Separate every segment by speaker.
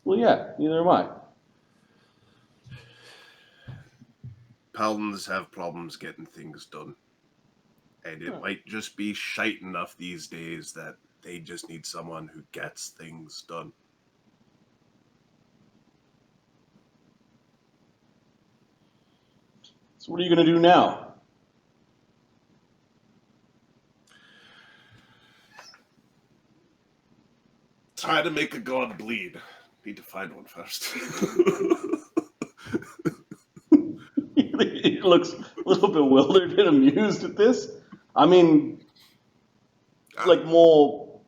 Speaker 1: Well, yeah, neither am I.
Speaker 2: Paladins have problems getting things done. And it might just be shite enough these days that they just need someone who gets things done.
Speaker 1: So what are you going to do now?
Speaker 2: Try to make a god bleed. Need to find one first.
Speaker 1: He looks a little bewildered and amused at this. I mean, like more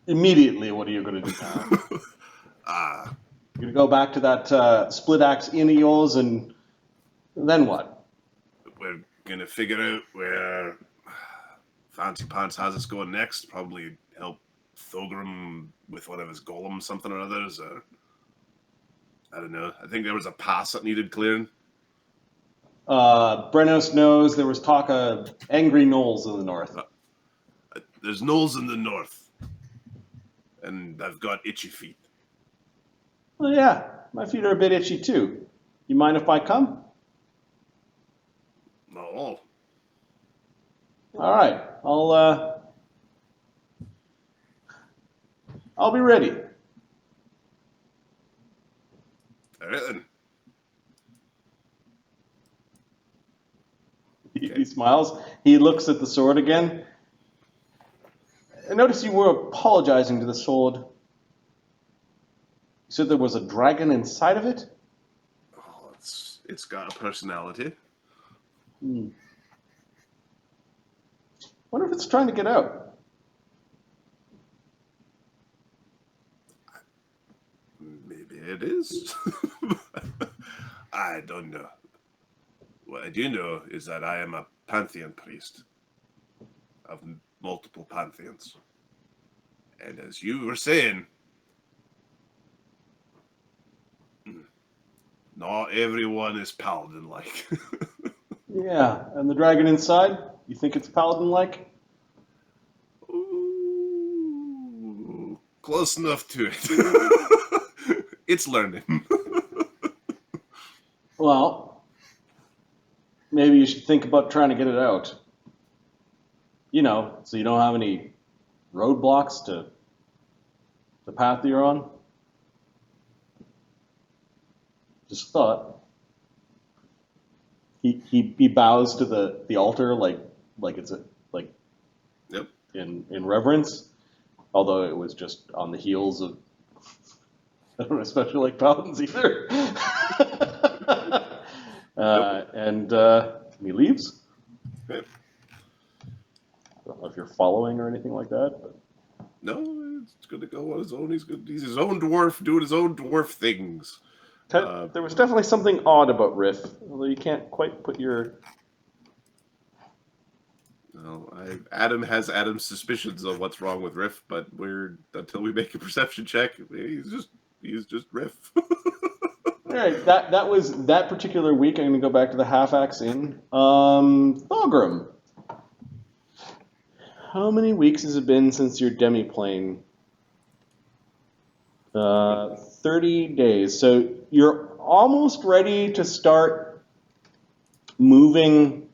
Speaker 1: immediately, what are you going to do now? You're going to go back to that split axe inn of yours, and then what?
Speaker 2: We're going to figure out where Fancy Pants has us going next. Probably help Thogrim with one of his golems, something or others. Or I don't know. I think there was a pass that needed clearing.
Speaker 1: Brennos knows there was talk of angry gnolls in the north.
Speaker 2: There's gnolls in the north. And I've got itchy feet.
Speaker 1: Well, yeah, my feet are a bit itchy too. You mind if I come?
Speaker 2: No.
Speaker 1: All right, I'll be ready.
Speaker 2: All right then.
Speaker 1: He smiles. He looks at the sword again. I noticed you were apologizing to the sword. You said there was a dragon inside of it?
Speaker 2: Oh, it's got a personality.
Speaker 1: Wonder if it's trying to get out.
Speaker 2: Maybe it is. I don't know. What I do know is that I am a pantheon priest of multiple pantheons. And as you were saying, not everyone is paladin-like.
Speaker 1: Yeah, and the dragon inside? You think it's paladin-like?
Speaker 2: Ooh, close enough to it. It's learning.
Speaker 1: Well, maybe you should think about trying to get it out. You know, so you don't have any roadblocks to the path you're on. Just thought. He bows to the altar like it's
Speaker 2: Yep.
Speaker 1: in reverence, although it was just on the heels of I don't especially like paladins either. And he leaves.
Speaker 2: Yep.
Speaker 1: I don't know if you're following or anything like that. But.
Speaker 2: No, it's going to go on his own. He's his own dwarf, doing his own dwarf things.
Speaker 1: There was definitely something odd about Riff, although you can't quite put your...
Speaker 2: No, Adam has Adam's suspicions of what's wrong with Riff, but until we make a perception check, he's just Riff.
Speaker 1: All right, that was that particular week. I'm going to go back to the Half-Axe Inn. Thogrim. How many weeks has it been since your demi-plane? 30 days. So you're almost ready to start moving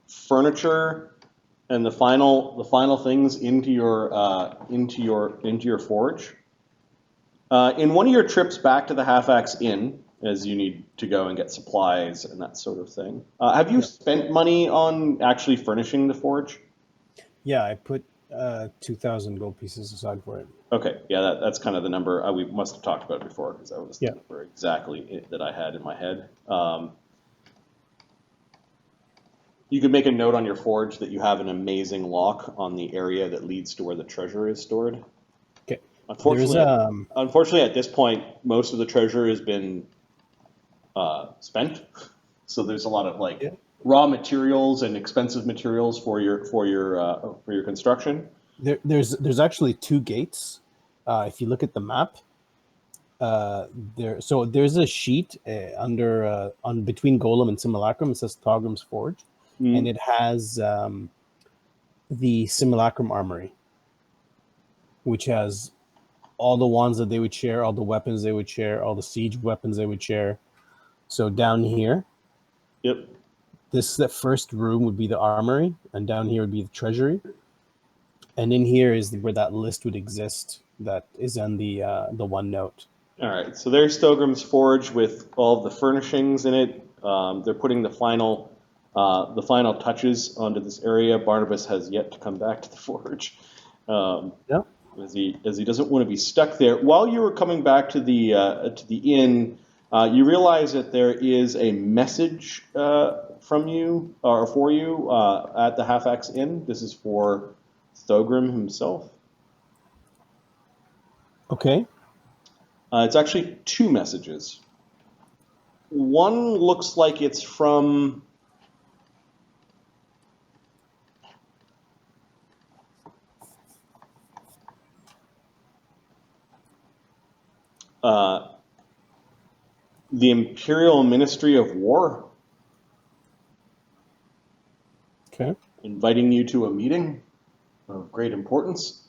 Speaker 1: furniture and the final things into your forge. In one of your trips back to the Half-Axe Inn, as you need to go and get supplies and that sort of thing, have you spent money on actually furnishing the forge?
Speaker 3: Yeah, I put 2,000 gold pieces aside for it.
Speaker 1: Okay, yeah, that's kind of the number we must have talked about before, because that was the number exactly that I had in my head. You could make a note on your forge that you have an amazing lock on the area that leads to where the treasure is stored.
Speaker 3: Okay.
Speaker 1: Unfortunately, at this point, most of the treasure has been spent, so there's a lot of raw materials and expensive materials for your construction.
Speaker 3: There's actually two gates. If you look at the map, there's a sheet on between Golem and Simulacrum. It says Thogrim's Forge, and it has the Simulacrum Armory, which has all the wands that they would share, all the weapons they would share, all the siege weapons they would share. So down here,
Speaker 1: Yep.
Speaker 3: the first room would be the armory, and down here would be the treasury. And in here is where that list would exist. That is on the OneNote.
Speaker 1: All right. So there's Thogrim's Forge with all of the furnishings in it. They're putting the final touches onto this area. Barnabas has yet to come back to the forge.
Speaker 3: Yeah.
Speaker 1: As he doesn't want to be stuck there. While you were coming back to the inn, you realize that there is a message from you or for you at the Half-Axe Inn. This is for Thogrim himself.
Speaker 3: Okay.
Speaker 1: It's actually two messages. One looks like it's from the Imperial Ministry of War,
Speaker 3: Okay.
Speaker 1: inviting you to a meeting of great importance.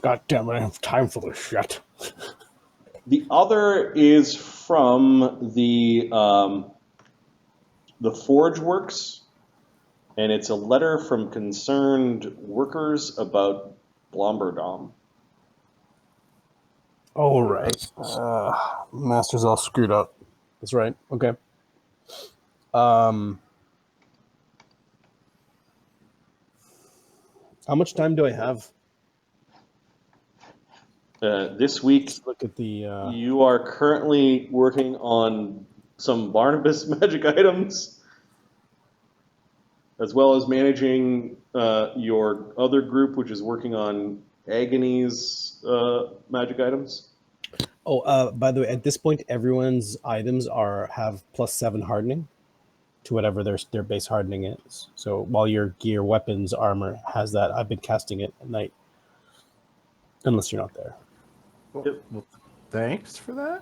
Speaker 3: God damn it! I don't have time for this shit.
Speaker 1: The other is from the Forge Works, and it's a letter from concerned workers about Blomberdom.
Speaker 3: Oh, right. Master's all screwed up. That's right. Okay. How much time do I have?
Speaker 1: This week,
Speaker 3: Let's look at the.
Speaker 1: you are currently working on some Barnabas magic items, as well as managing your other group, which is working on Agony's magic items.
Speaker 3: Oh, by the way, at this point, everyone's items have +7 hardening to whatever their base hardening is. So while your gear, weapons, armor has that, I've been casting it at night, unless you're not there.
Speaker 4: Well, thanks for that.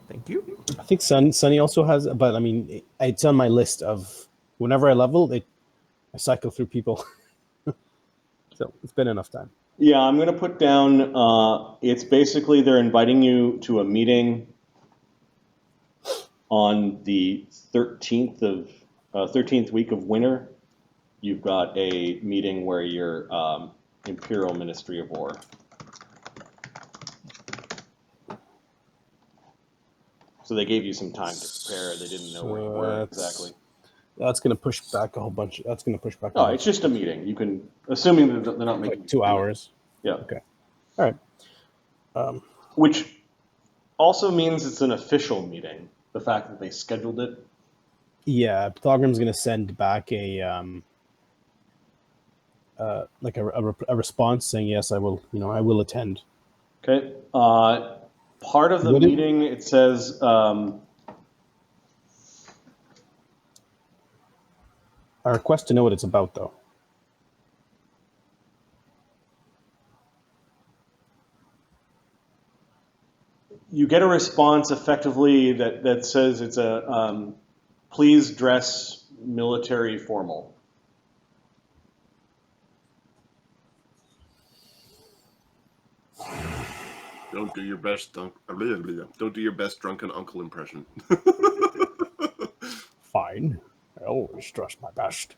Speaker 4: Thank you.
Speaker 3: I think Sunny also has, but I mean, it's on my list of whenever I level, I cycle through people. So it's been enough time.
Speaker 1: Yeah, I'm going to put down, it's basically they're inviting you to a meeting on the 13th week of winter. You've got a meeting where your Imperial Ministry of War. So they gave you some time to prepare. They didn't know where you were exactly.
Speaker 3: That's going to push back a whole bunch. That's going to push back.
Speaker 1: Oh, it's just a meeting. You can, assuming that they're not making
Speaker 3: like 2 hours.
Speaker 1: Yeah.
Speaker 3: Okay. All right.
Speaker 1: Which also means it's an official meeting. The fact that they scheduled it.
Speaker 3: Yeah, Thogrim's going to send back a response saying yes, I will. I will attend.
Speaker 1: Okay. Part of the meeting, it says.
Speaker 3: I request to know what it's about, though.
Speaker 1: You get a response effectively that says it's a please dress military formal.
Speaker 2: Don't do your best don't do your best drunken uncle impression.
Speaker 3: Fine. I always dress my best.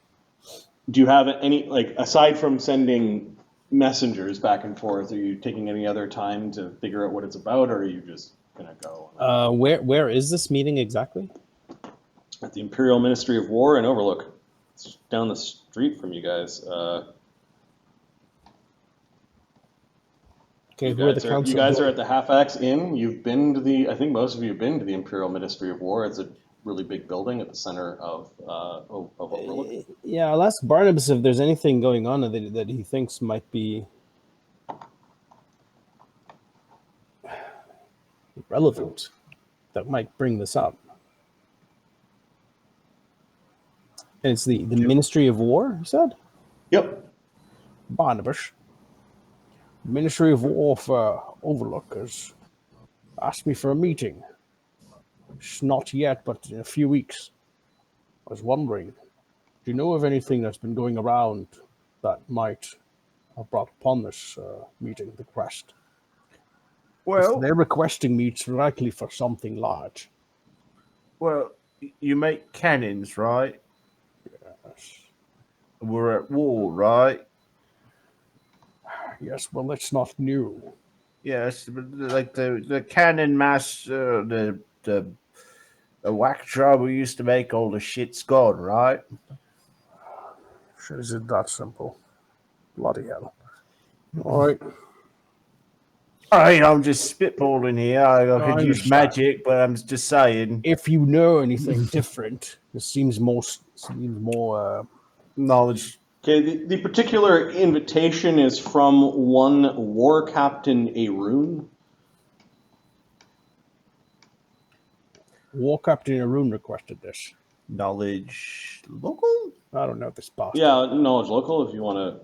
Speaker 1: Do you have any, like, aside from sending messengers back and forth, are you taking any other time to figure out what it's about, or are you just gonna go?
Speaker 3: Where is this meeting exactly?
Speaker 1: At the Imperial Ministry of War in Overlook. It's down the street from you guys.
Speaker 3: Okay, who are the council?
Speaker 1: You guys are at the Half-Axe Inn. You've been to I think most of you have been to the Imperial Ministry of War. It's a really big building at the center of Overlook.
Speaker 3: Yeah, I'll ask Barnabas if there's anything going on that he thinks might be relevant, that might bring this up. And it's the Ministry of War, you said?
Speaker 1: Yep.
Speaker 3: Barnabas. Ministry of War for Overlook has asked me for a meeting. It's not yet, but in a few weeks. I was wondering, do you know of anything that's been going around that might brought upon this meeting, the quest.
Speaker 4: Well,
Speaker 3: They're requesting me directly for something large.
Speaker 4: well, you make cannons, right?
Speaker 3: Yes.
Speaker 4: We're at war, right?
Speaker 3: Yes, well, it's not new.
Speaker 4: Yes, but like the cannon master, the whack job we used to make all the shit's gone, right?
Speaker 3: Sure, is it that simple? Bloody hell. All right.
Speaker 4: I'm just spitballing here. I could use
Speaker 3: understand.
Speaker 4: magic, but I'm just saying.
Speaker 3: If you know anything different, it seems more
Speaker 4: Knowledge.
Speaker 1: Okay, the particular invitation is from one War Captain Arun.
Speaker 3: War Captain Arun requested this.
Speaker 4: Knowledge local?
Speaker 3: I don't know this bastard.
Speaker 1: Yeah, no, it's local if you want to.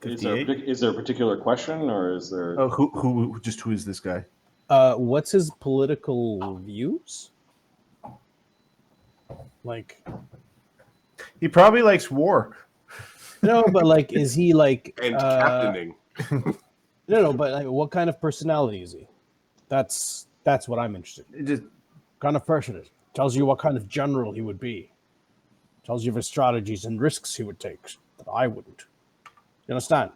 Speaker 1: Is
Speaker 4: 58?
Speaker 1: there a particular question, or is there?
Speaker 4: Oh, who is this guy?
Speaker 3: What's his political views? Like,
Speaker 4: He probably likes war.
Speaker 3: no, but like, is he like?
Speaker 2: And captaining.
Speaker 3: No, but like, what kind of personality is he? That's what I'm interested in.
Speaker 4: It just
Speaker 3: What kind of person is he? Tells you what kind of general he would be. Tells you of his strategies and risks he would take that I wouldn't. You understand?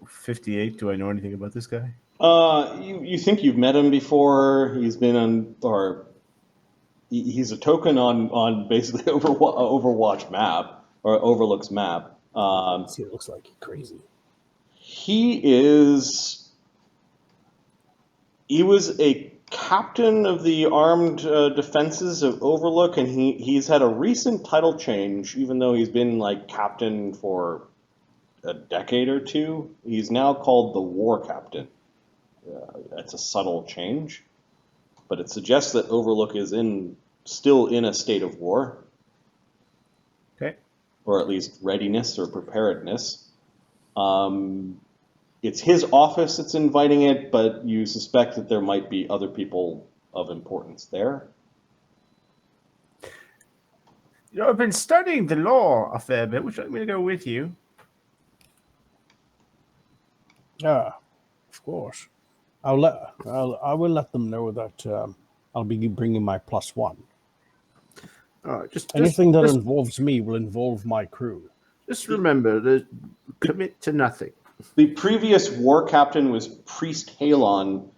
Speaker 4: 58. Do I know anything about this guy?
Speaker 1: You think you've met him before? He's been on, or he's a token on basically Overwatch map or Overlook's map.
Speaker 3: See, it looks like crazy.
Speaker 1: He was a captain of the armed defenses of Overlook, and he's had a recent title change, even though he's been like captain for a decade or two. He's now called the War Captain. It's a subtle change, but it suggests that Overlook is still in a state of war.
Speaker 4: Okay.
Speaker 1: Or at least readiness or preparedness. It's his office that's inviting it, but you suspect that there might be other people of importance there.
Speaker 4: You know, I've been studying the law a fair bit. Would you like me to go with you?
Speaker 3: Yeah, of course. I will let them know that I'll be bringing my +1.
Speaker 4: Just
Speaker 3: Anything that involves me will involve my crew.
Speaker 4: Just remember to commit to nothing.
Speaker 1: The previous war captain was Priest Halon,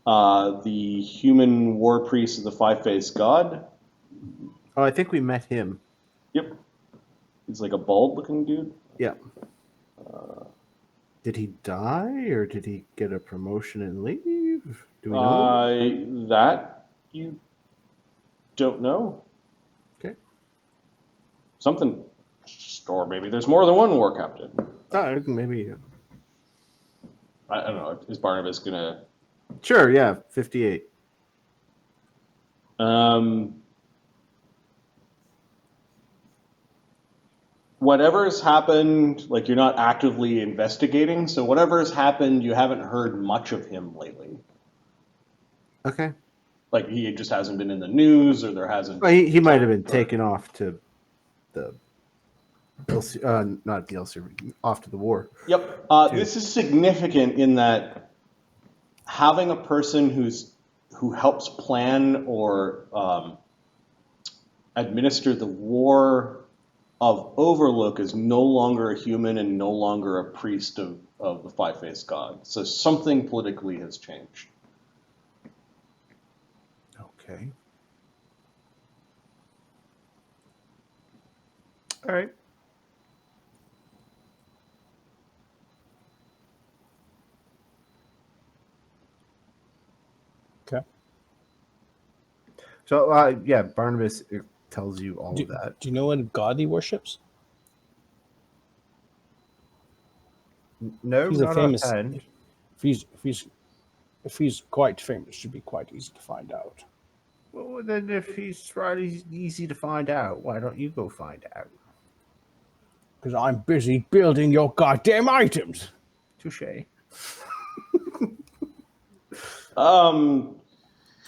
Speaker 1: the human war priest of the five-faced god.
Speaker 4: Oh, I think we met him.
Speaker 1: Yep. He's like a bald-looking dude.
Speaker 4: Yeah. Did he die, or did he get a promotion and leave? Do we know?
Speaker 1: That you don't know.
Speaker 4: Okay.
Speaker 1: Something, or maybe there's more than one war captain.
Speaker 4: Maybe.
Speaker 1: I don't know. Is Barnabas gonna?
Speaker 4: Sure. Yeah. 58.
Speaker 1: Whatever's happened, like you're not actively investigating, so whatever's happened, you haven't heard much of him lately.
Speaker 4: Okay.
Speaker 1: Like he just hasn't been in the news, or there hasn't.
Speaker 4: Well, he might have been taken off to the not DLC, off to the war.
Speaker 1: Yep. This is significant in that having a person who helps plan or administer the war of Overlook is no longer a human and no longer a priest of the five-faced god. So something politically has changed.
Speaker 4: Okay. All right.
Speaker 3: Okay.
Speaker 4: So, yeah, Barnabas tells you all of that.
Speaker 3: Do you know what god he worships?
Speaker 4: No,
Speaker 3: He's
Speaker 4: not
Speaker 3: a famous.
Speaker 4: offhand.
Speaker 3: If he's quite famous, it should be quite easy to find out.
Speaker 4: Well, then if he's right, easy to find out. Why don't you go find out?
Speaker 3: Because I'm busy building your goddamn items.
Speaker 4: Touche.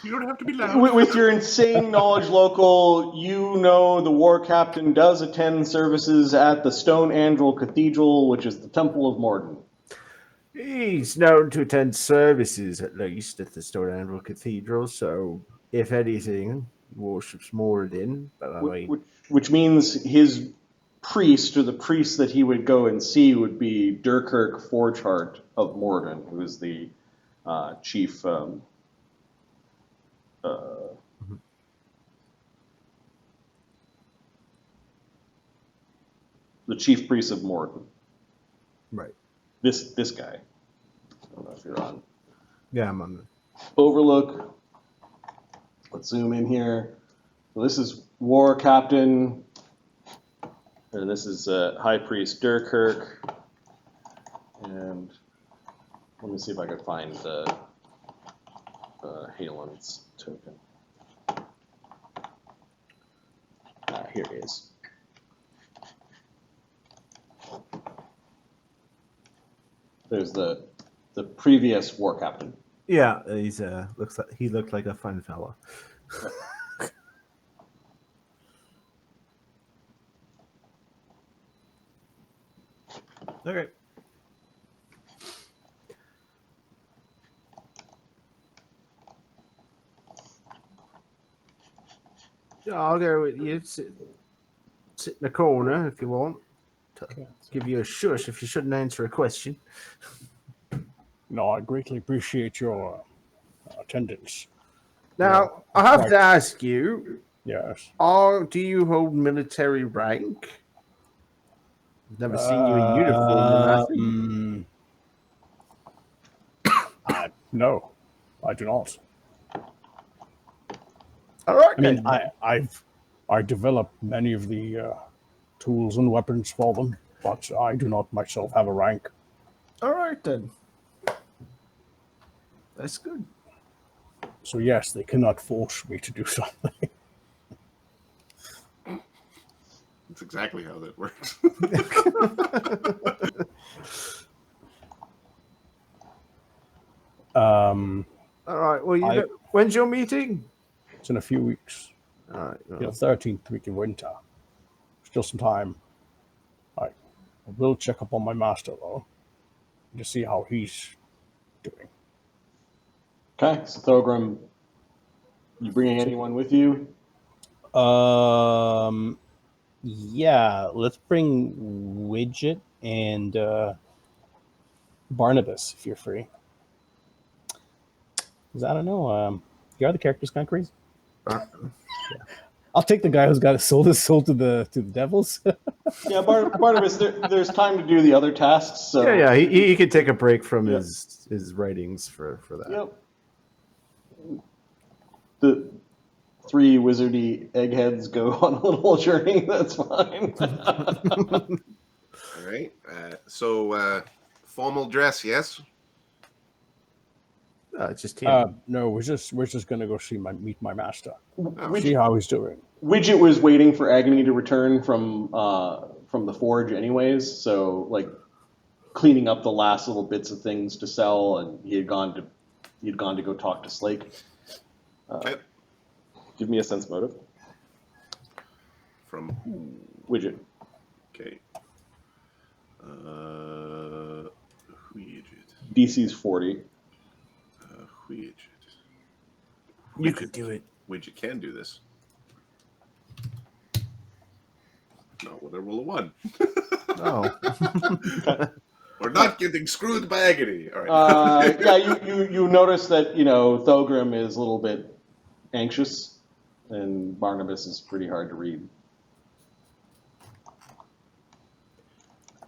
Speaker 2: You don't have to be loud.
Speaker 1: With your insane knowledge, local, you know the war captain does attend services at the Stone Andrel Cathedral, which is the Temple of Morden.
Speaker 4: He's known to attend services, at least, at the Stone Andrel Cathedral, so if anything, he worships Moradin. But I mean,
Speaker 1: Which means his priest, or the priest that he would go and see, would be Durkirk Forgeheart of Morden, who is the chief... the chief priest of Morden.
Speaker 4: right.
Speaker 1: This guy. I don't know if you're on.
Speaker 4: Yeah, I'm on.
Speaker 1: Overlook. Let's zoom in here. So this is War Captain. And this is High Priest Durkirk. And let me see if I can find the Halen's token. Here it is. There's the previous war captain.
Speaker 4: Yeah, he's he looked like a fun fella. Okay. Yeah, I'll go with you. Sit in the corner if you want. Give you a shush if you shouldn't answer a question.
Speaker 3: No, I greatly appreciate your attendance.
Speaker 4: Now, I have to ask you,
Speaker 3: Yes.
Speaker 4: do you hold military rank? I've never seen you in uniform.
Speaker 3: No, I do not.
Speaker 4: All right,
Speaker 3: I mean,
Speaker 4: then.
Speaker 3: I developed many of the tools and weapons for them, but I do not myself have a rank.
Speaker 4: All right, then. That's good.
Speaker 3: So yes, they cannot force me to do something.
Speaker 2: That's exactly how that works.
Speaker 4: All right. Well, when's your meeting?
Speaker 3: It's in a few weeks.
Speaker 4: All right. Well,
Speaker 3: 13th week in winter. Still some time. I will check up on my master though, to see how he's doing.
Speaker 1: Okay, so Thogrim, you bringing anyone with you?
Speaker 3: Yeah, let's bring Widget and Barnabas if you're free. Because I don't know, your other character's kind of crazy. Yeah. I'll take the guy who's got sold his soul to the devils.
Speaker 1: Yeah, Barnabas, there's time to do the other tasks. So
Speaker 4: yeah. He could take a break from his writings for that.
Speaker 1: Yep. The 3 wizardy eggheads go on a little journey. That's fine.
Speaker 2: All right. So formal dress, yes.
Speaker 4: It's just him.
Speaker 3: No, we're just gonna go meet my master.
Speaker 1: Widget,
Speaker 3: See how he's doing.
Speaker 1: Widget was waiting for Agony to return from the forge, anyways. So like cleaning up the last little bits of things to sell, and he had gone to go talk to Slake.
Speaker 2: Okay.
Speaker 1: Give me a sense motive.
Speaker 2: From who?
Speaker 1: Widget.
Speaker 2: Okay. Widget.
Speaker 1: DC's 40.
Speaker 2: Widget.
Speaker 4: You could do it.
Speaker 2: Widget can do this. Not with a roll of 1.
Speaker 4: Oh.
Speaker 2: We're not getting screwed by Agony. All right.
Speaker 1: Yeah, you notice that Thogrim is a little bit anxious, and Barnabas is pretty hard to read.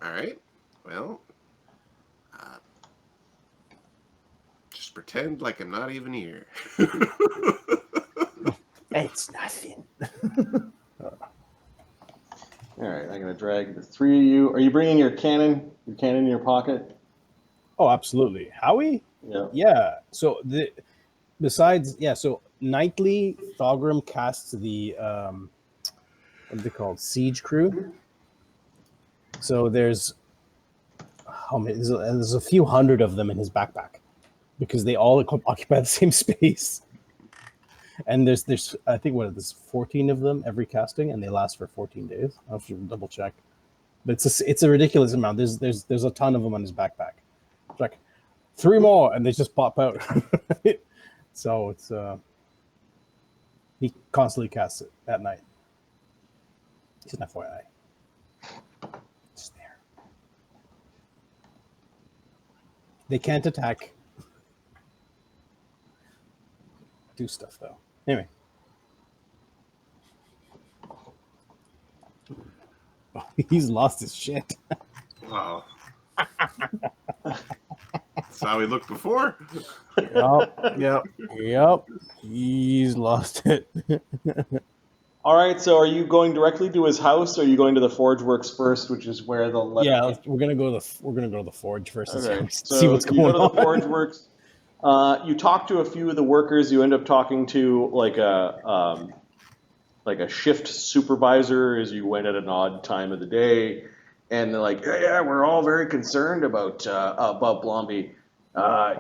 Speaker 2: All right. Well, just pretend like I'm not even here.
Speaker 4: It's nothing.
Speaker 1: All right, I'm gonna drag the 3 of you. Are you bringing your cannon? Your cannon in your pocket?
Speaker 3: Oh, absolutely. Howie?
Speaker 1: Yeah.
Speaker 3: Yeah. So so nightly Thogrim casts the what are they called? Siege crew. So there's there's a few hundred of them in his backpack because they all occupy the same space. And there's I think there's 14 of them every casting, and they last for 14 days. I'll have to double check, but it's a ridiculous amount. There's a ton of them on his backpack. It's like 3 more, and they just pop out. So it's he constantly casts it at night. He's an FYI. Just there. They can't attack. Do stuff though. Anyway. Oh, he's lost his shit.
Speaker 2: Wow. That's how he looked before.
Speaker 3: Yep. He's lost it.
Speaker 1: All right, so are you going directly to his house, or are you going to the Forge Works first, which is where the letter...
Speaker 3: Yeah, we're gonna go to the forge first and
Speaker 1: Okay,
Speaker 3: see what's going on.
Speaker 1: You go to the Forge Works. You talk to a few of the workers. You end up talking to like a shift supervisor as you went at an odd time of the day, and they're like, "Yeah, we're all very concerned about Blomby.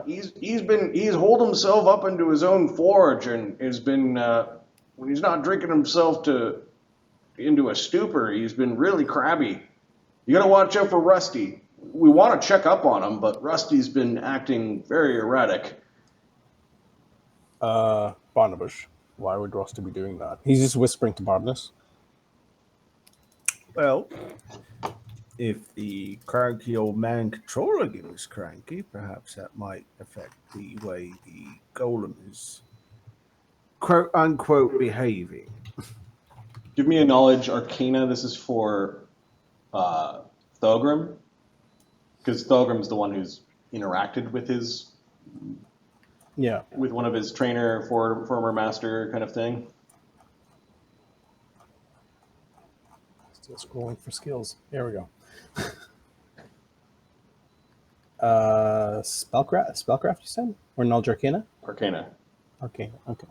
Speaker 1: He's holed himself up into his own forge and has been when he's not drinking himself into a stupor. He's been really crabby. You gotta watch out for Rusty. We want to check up on him, but Rusty's been acting very erratic."
Speaker 3: Barnabas. Why would Rusty be doing that? He's just whispering to Barnabas.
Speaker 4: Well, if the cranky old man controlling him is cranky, perhaps that might affect the way the golem is quote unquote behaving.
Speaker 1: Give me a knowledge arcana. This is for Thogrim, because Thogrim's the one who's interacted with with one of his trainer, former master kind of thing.
Speaker 3: Still scrolling for skills. There we go. Spellcraft, you said? Or knowledge arcana?
Speaker 1: Arcana.
Speaker 3: Arcana, okay.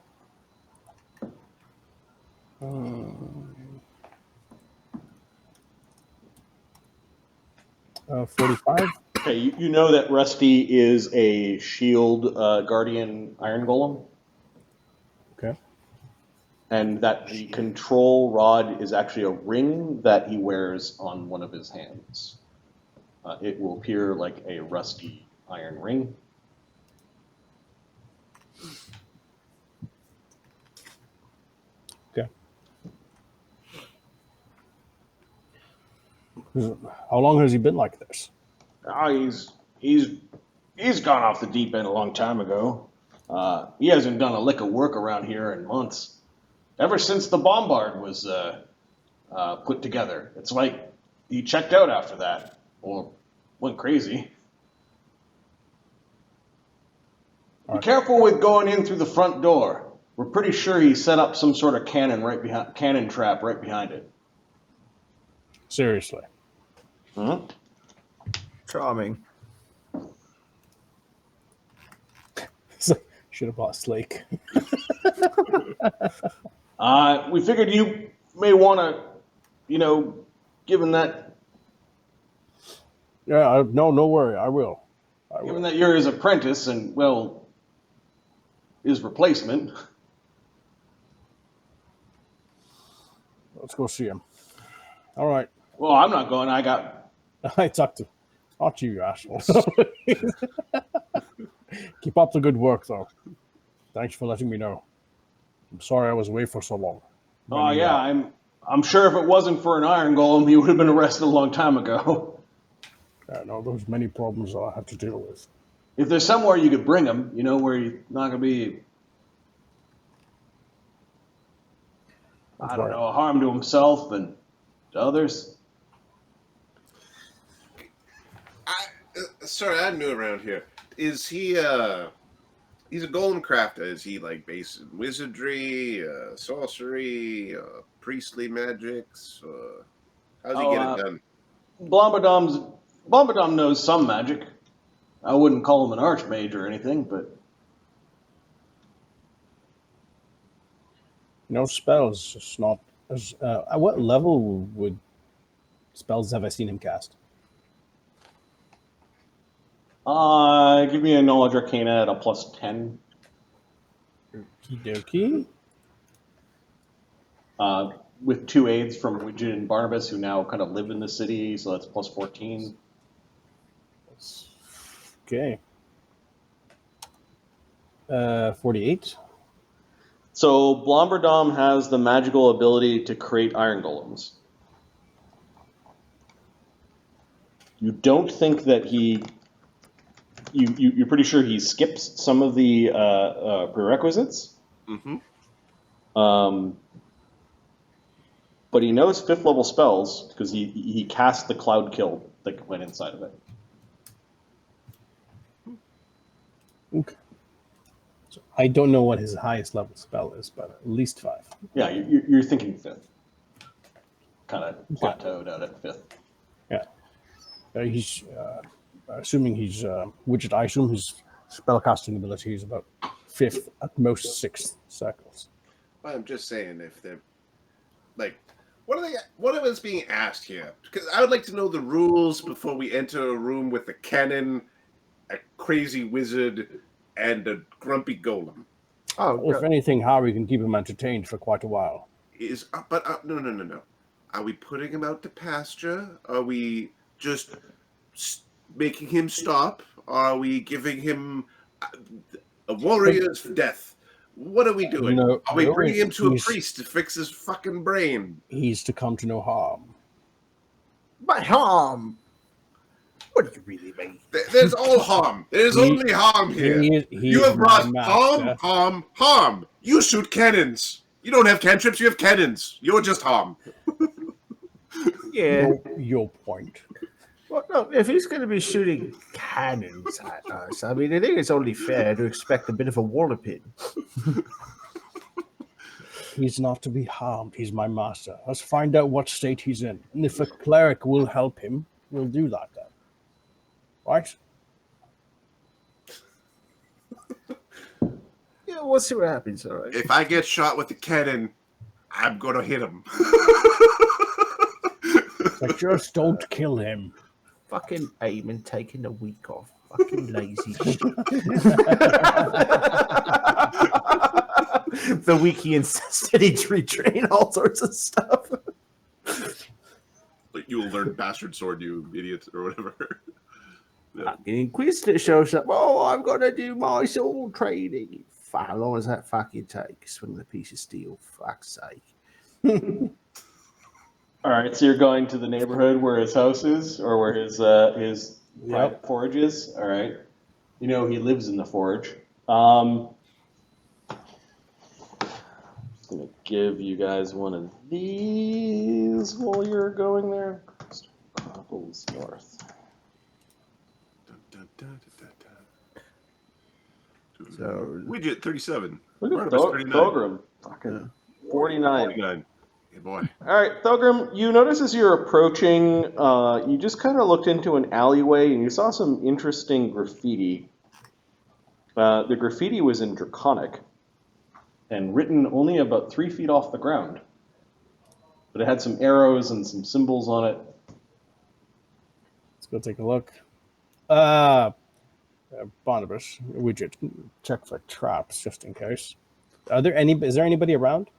Speaker 3: 45.
Speaker 1: Okay, you know that Rusty is a shield guardian iron golem,
Speaker 3: Okay.
Speaker 1: and that the control rod is actually a ring that he wears on one of his hands. It will appear like a rusty iron ring.
Speaker 3: Okay. How long has he been like this?
Speaker 1: Oh, he's gone off the deep end a long time ago. He hasn't done a lick of work around here in months. Ever since the bombard was put together. It's like he checked out after that, or went crazy. Be careful with going in through the front door. We're pretty sure he set up some sort of cannon trap right behind it.
Speaker 3: Seriously.
Speaker 1: Mm-hmm.
Speaker 4: Charming.
Speaker 3: Should have bought Slake.
Speaker 1: We figured you may want to, given that
Speaker 3: Yeah, no worry. I will.
Speaker 1: given that you're his apprentice and, well, his replacement.
Speaker 3: Let's go see him. All right.
Speaker 1: Well, I'm not going.
Speaker 3: I talked to you, asshole. Keep up the good work, though. Thanks for letting me know. I'm sorry I was away for so long.
Speaker 1: Oh, yeah, I'm sure if it wasn't for an iron golem, he would have been arrested a long time ago.
Speaker 3: No, there's many problems that I have to deal with.
Speaker 1: If there's somewhere you could bring him, where he's not going to be, I don't know, harm to himself and to others.
Speaker 2: Sorry, I'm new around here. Is he, he's a golem crafter. Is he, like, based in wizardry, sorcery, priestly magics? How's he get it done?
Speaker 1: Bombadom knows some magic. I wouldn't call him an archmage or anything, but...
Speaker 3: No spells, just not... at what level would spells have I seen him cast?
Speaker 1: Give me a knowledge arcana at a +10.
Speaker 3: Okie dokie.
Speaker 1: with 2 aids from Widget and Barnabas, who now kind of live in the city, so that's plus 14.
Speaker 3: Okay. 48.
Speaker 1: So Blomberdom has the magical ability to create iron golems. You don't think that you're pretty sure he skips some of the prerequisites.
Speaker 2: Mm-hmm.
Speaker 1: But he knows 5th level spells because he cast the Cloud Kill that went inside of it.
Speaker 3: Okay. So I don't know what his highest level spell is, but at least 5.
Speaker 1: Yeah, you're thinking 5th. Kind of plateaued out at 5th.
Speaker 3: Yeah. He's assuming he's Widget. I assume his spellcasting ability is about 5th, at most 6th circles.
Speaker 2: I'm just saying, if they're like, what is being asked here? Because I would like to know the rules before we enter a room with a cannon, a crazy wizard, and a grumpy golem.
Speaker 4: Oh,
Speaker 3: Well, if anything, Harry can keep him entertained for quite a while.
Speaker 2: No. Are we putting him out to pasture? Are we just making him stop? Are we giving him a warrior's death? What are we doing?
Speaker 3: No,
Speaker 2: Are we
Speaker 3: no,
Speaker 2: bringing him to a
Speaker 3: he's-
Speaker 2: priest to fix his fucking brain?
Speaker 3: He's to come to no harm.
Speaker 4: but harm. What do you really mean?
Speaker 2: There's all harm. There's only harm here. You have brought harm. You shoot cannons. You don't have cantrips, you have cannons. You're just harm.
Speaker 4: Yeah.
Speaker 3: Your point.
Speaker 4: Well, no, if he's going to be shooting cannons at us, I mean, I think it's only fair to expect a bit of a walloping.
Speaker 3: He's not to be harmed. He's my master. Let's find out what state he's in. And if a cleric will help him, we'll do that then. Right?
Speaker 4: Yeah, we'll see what happens, all right?
Speaker 2: If I get shot with a cannon, I'm going to hit him.
Speaker 3: Like, just don't kill him.
Speaker 4: Fucking Eamon taking a week off. Fucking lazy shit. The week he insisted he'd retrain all sorts of stuff.
Speaker 2: Like, you will learn bastard sword, you idiot, or whatever.
Speaker 4: The inquisitor shows up. Oh, I'm going to do my sword training. How long does that fucking take? Swing the piece of steel, fuck's sake.
Speaker 1: All right, so you're going to the neighborhood where his house is, or where his private forge is. All right, you know he lives in the forge. I'm just gonna give you guys one of these while you're going there. Chronicles North.
Speaker 2: So Widget 37.
Speaker 1: Look at
Speaker 2: Barnabas, 39.
Speaker 1: Thogrim, fucking 49.
Speaker 2: 49. Hey boy.
Speaker 1: All right, Thogrim, you notice as you're approaching, you just kind of looked into an alleyway and you saw some interesting graffiti. The graffiti was in Draconic and written only about 3 feet off the ground. But it had some arrows and some symbols on it.
Speaker 3: Let's go take a look. Barnabas, Widget, check for traps just in case. Is there anybody around?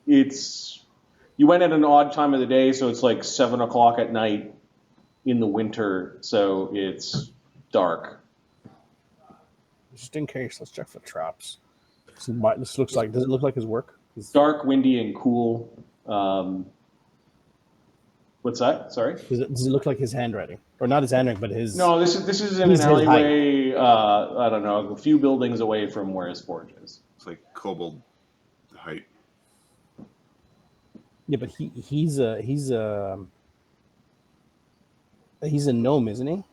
Speaker 1: You went at an odd time of the day, so it's like 7 o'clock at night in the winter, so it's dark.
Speaker 3: Just in case, let's check for traps. Does it look like his work?
Speaker 1: It's dark, windy, and cool. What's that? Sorry?
Speaker 3: Does it look like his handwriting? Or not his handwriting, but his...
Speaker 1: No, this is in an alleyway, I don't know, a few buildings away from where his forge is.
Speaker 2: It's like kobold height.
Speaker 3: Yeah, but he's a gnome, isn't he?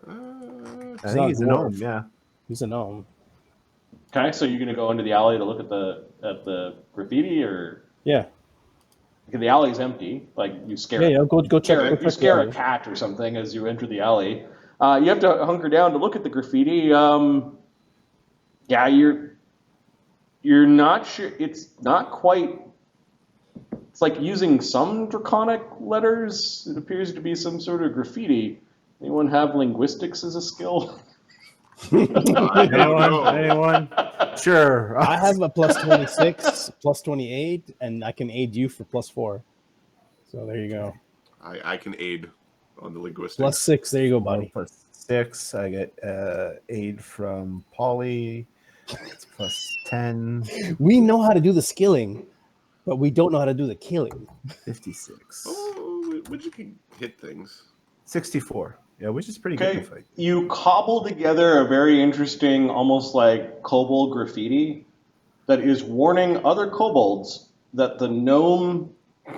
Speaker 4: I think he's a gnome, yeah.
Speaker 3: He's a gnome.
Speaker 1: Okay, so you're gonna go into the alley to look at the graffiti, or
Speaker 3: Yeah.
Speaker 1: the alley's empty. Like you scare.
Speaker 3: Yeah, go check.
Speaker 1: You scare a cat or something as you enter the alley. You have to hunker down to look at the graffiti. Yeah, you're not sure. It's not quite. It's like using some draconic letters. It appears to be some sort of graffiti. Anyone have linguistics as a skill?
Speaker 4: Anyone? Sure.
Speaker 3: I have a plus 26, plus 28, and I can aid you for plus 4. So there you go.
Speaker 2: I can aid on the linguistics.
Speaker 3: Plus 6. There you go, buddy.
Speaker 4: Plus 6. I get aid from Polly. It's plus 10.
Speaker 3: We know how to do the skilling, but we don't know how to do the killing.
Speaker 4: 56.
Speaker 2: Oh, would you can hit things?
Speaker 4: 64. Yeah, which is pretty good in
Speaker 1: Okay,
Speaker 4: a fight.
Speaker 1: you cobble together a very interesting, almost like kobold graffiti that is warning other kobolds that the gnome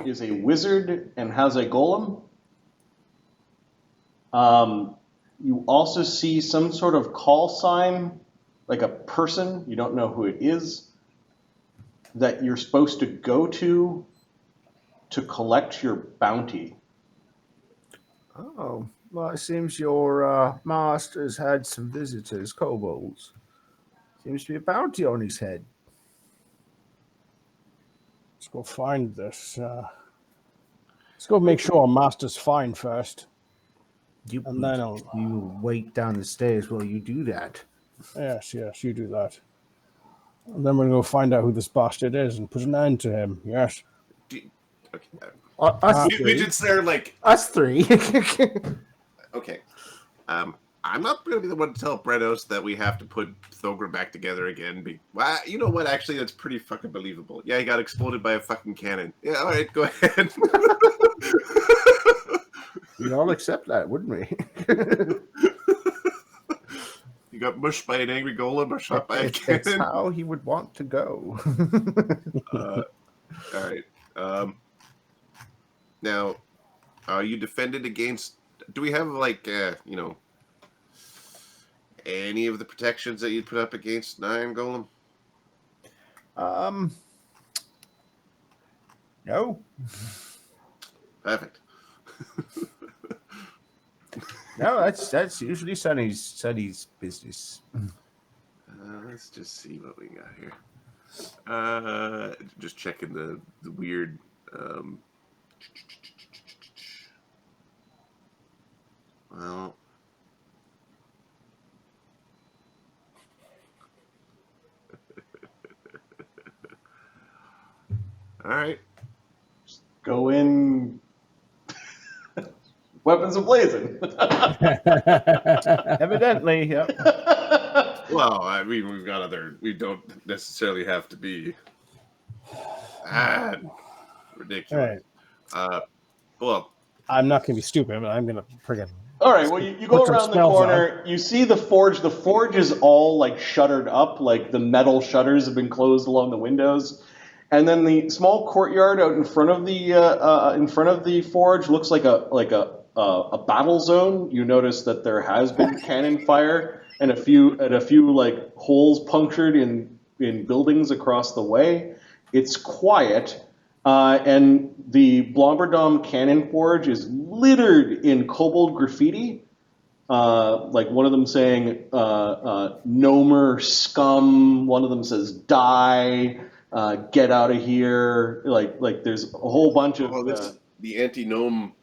Speaker 1: is a wizard and has a golem. You also see some sort of call sign, like a person, you don't know who it is, that you're supposed to go to collect your bounty.
Speaker 4: Oh, well, it seems your master's had some visitors, kobolds. Seems to be a bounty on his head.
Speaker 3: Let's go find this. Let's go make sure our master's fine first. And then
Speaker 4: You wait down the stairs while you do that.
Speaker 3: Yes, you do that. And then we're going to go find out who this bastard is and put an end to him. Yes.
Speaker 2: Okay. We just there like
Speaker 4: us 3.
Speaker 2: okay. I'm not going to be the one to tell Brennos that we have to put Thogrim back together again. Well, you know what? Actually, that's pretty fucking believable. Yeah, he got exploded by a fucking cannon. Yeah, all right, go ahead.
Speaker 4: We'd all accept that, wouldn't we?
Speaker 2: You got mushed by an angry golem or shot by a
Speaker 4: That's
Speaker 2: cannon.
Speaker 4: how he would want to go.
Speaker 2: All right. Now, are you defended against? Do we have like any of the protections that you'd put up against an iron golem?
Speaker 4: No.
Speaker 2: Perfect.
Speaker 4: No, that's usually Sunny's business.
Speaker 2: Let's just see what we got here. Just checking the weird. Well. All right.
Speaker 1: Just go in. Weapons ablazing.
Speaker 4: Evidently, yep.
Speaker 2: Well, I mean, we've got other. We don't necessarily have to be ridiculous.
Speaker 3: Right.
Speaker 2: Well,
Speaker 3: I'm not going to be stupid, but I'm going to friggin'.
Speaker 1: All right, well, you go
Speaker 3: Put some
Speaker 1: around the
Speaker 3: spells
Speaker 1: corner, you see the forge. The forge is all, like, shuttered up, like the metal shutters have been closed along the windows. And then the small courtyard out in front of the forge looks like a battle zone. You notice that there has been cannon fire and a few like holes punctured in buildings across the way. It's quiet. And the Blomberdom Cannon Forge is littered in kobold graffiti. Like one of them saying, Gnomer scum. One of them says, die, get out of here. Like there's a whole bunch of...
Speaker 2: the anti-gnome...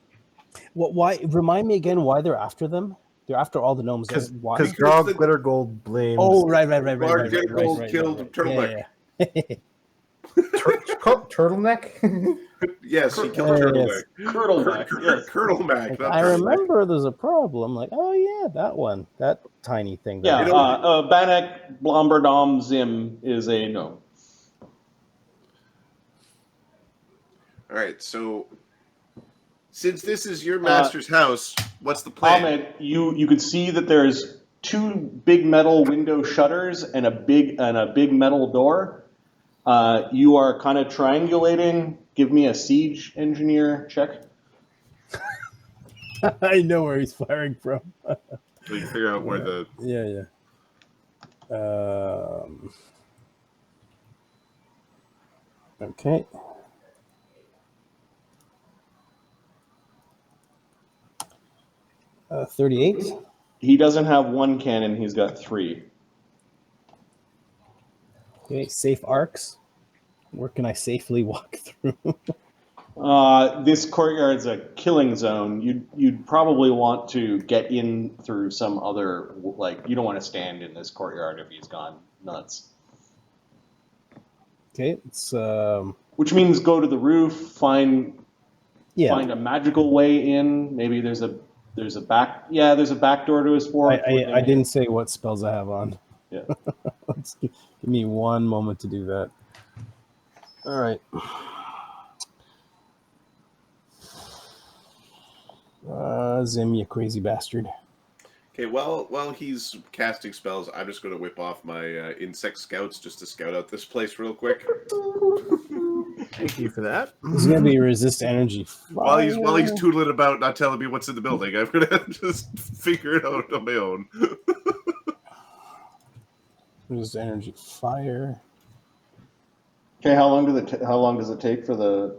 Speaker 3: Why? Remind me again why they're after them. They're after all the gnomes.
Speaker 4: Because
Speaker 3: Why?
Speaker 4: Grog Glittergold blames...
Speaker 3: Oh, right.
Speaker 2: Glittergold killed Turtleneck.
Speaker 3: Yeah.
Speaker 4: Turtleneck?
Speaker 2: Yes, he killed Turtleneck.
Speaker 1: Turtleneck.
Speaker 2: Yes.
Speaker 3: I remember there's a problem. Like, oh yeah, that one, that tiny thing.
Speaker 1: Yeah, Bannock Blomberdom Zim is a gnome.
Speaker 2: All right, so since this is your master's house, what's the plan?
Speaker 1: Ahmed, you could see that there's 2 big metal window shutters and a big metal door. You are kind of triangulating. Give me a siege engineer check.
Speaker 3: I know where he's firing from.
Speaker 2: So you figure out where the...
Speaker 3: Yeah. Okay. Uh, 38.
Speaker 1: He doesn't have 1 cannon. He's got 3.
Speaker 3: Okay, safe arcs. Where can I safely walk through?
Speaker 1: This courtyard's a killing zone. You'd probably want to get in through some other, like, you don't want to stand in this courtyard if he's gone nuts.
Speaker 3: Okay, it's
Speaker 1: Which means go to the roof, find
Speaker 3: yeah.
Speaker 1: a magical way in. Maybe there's a back door to his forge.
Speaker 3: I didn't say what spells I have on.
Speaker 1: Yeah.
Speaker 3: Give me one moment to do that. All right. Zim, you crazy bastard.
Speaker 2: Okay, while he's casting spells, I'm just going to whip off my insect scouts just to scout out this place real quick.
Speaker 4: Thank you for that.
Speaker 3: It's gonna be resist energy.
Speaker 2: While he's tootling about, not telling me what's in the building, I'm gonna just figure it out on my own.
Speaker 3: Resist energy fire.
Speaker 1: Okay, how long does it take for the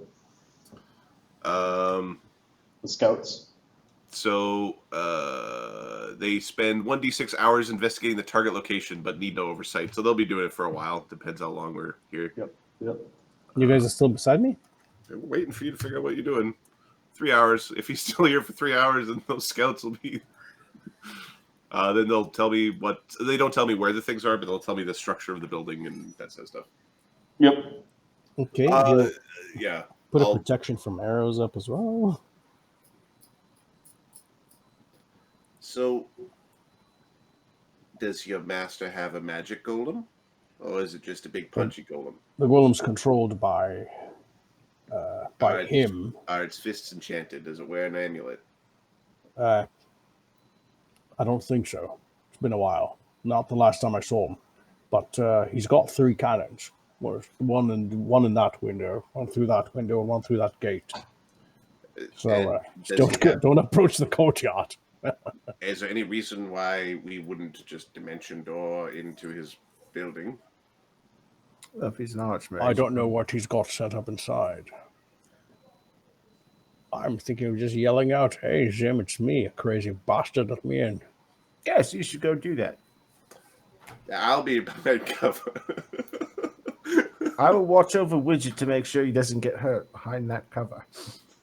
Speaker 1: scouts?
Speaker 2: So they spend 1d6 hours investigating the target location, but need no oversight. So they'll be doing it for a while. Depends how long we're here.
Speaker 1: Yep.
Speaker 3: You guys are still beside me?
Speaker 2: We're waiting for you to figure out what you're doing. 3 hours. If he's still here for 3 hours, then those scouts will be. Then they'll tell me what. They don't tell me where the things are, but they'll tell me the structure of the building and that sort of stuff.
Speaker 1: Yep.
Speaker 3: Okay.
Speaker 2: Yeah.
Speaker 3: Put a protection from arrows up as well.
Speaker 2: So, does your master have a magic golem? Or is it just a big punchy golem?
Speaker 3: The golem's controlled by him.
Speaker 2: Are its fists enchanted? Does it wear an amulet?
Speaker 3: I don't think so. It's been a while. Not the last time I saw him. But he's got 3 cannons. One in that window, one through that window, and one through that gate. So don't approach the courtyard.
Speaker 2: Is there any reason why we wouldn't just dimension door into his building?
Speaker 4: If he's an archmage.
Speaker 3: I don't know what he's got set up inside. I'm thinking of just yelling out, "Hey, Zim, it's me, a crazy bastard, let me in."
Speaker 4: Yes, you should go do that.
Speaker 2: I'll be behind cover.
Speaker 4: I will watch over Widget to make sure he doesn't get hurt behind that cover.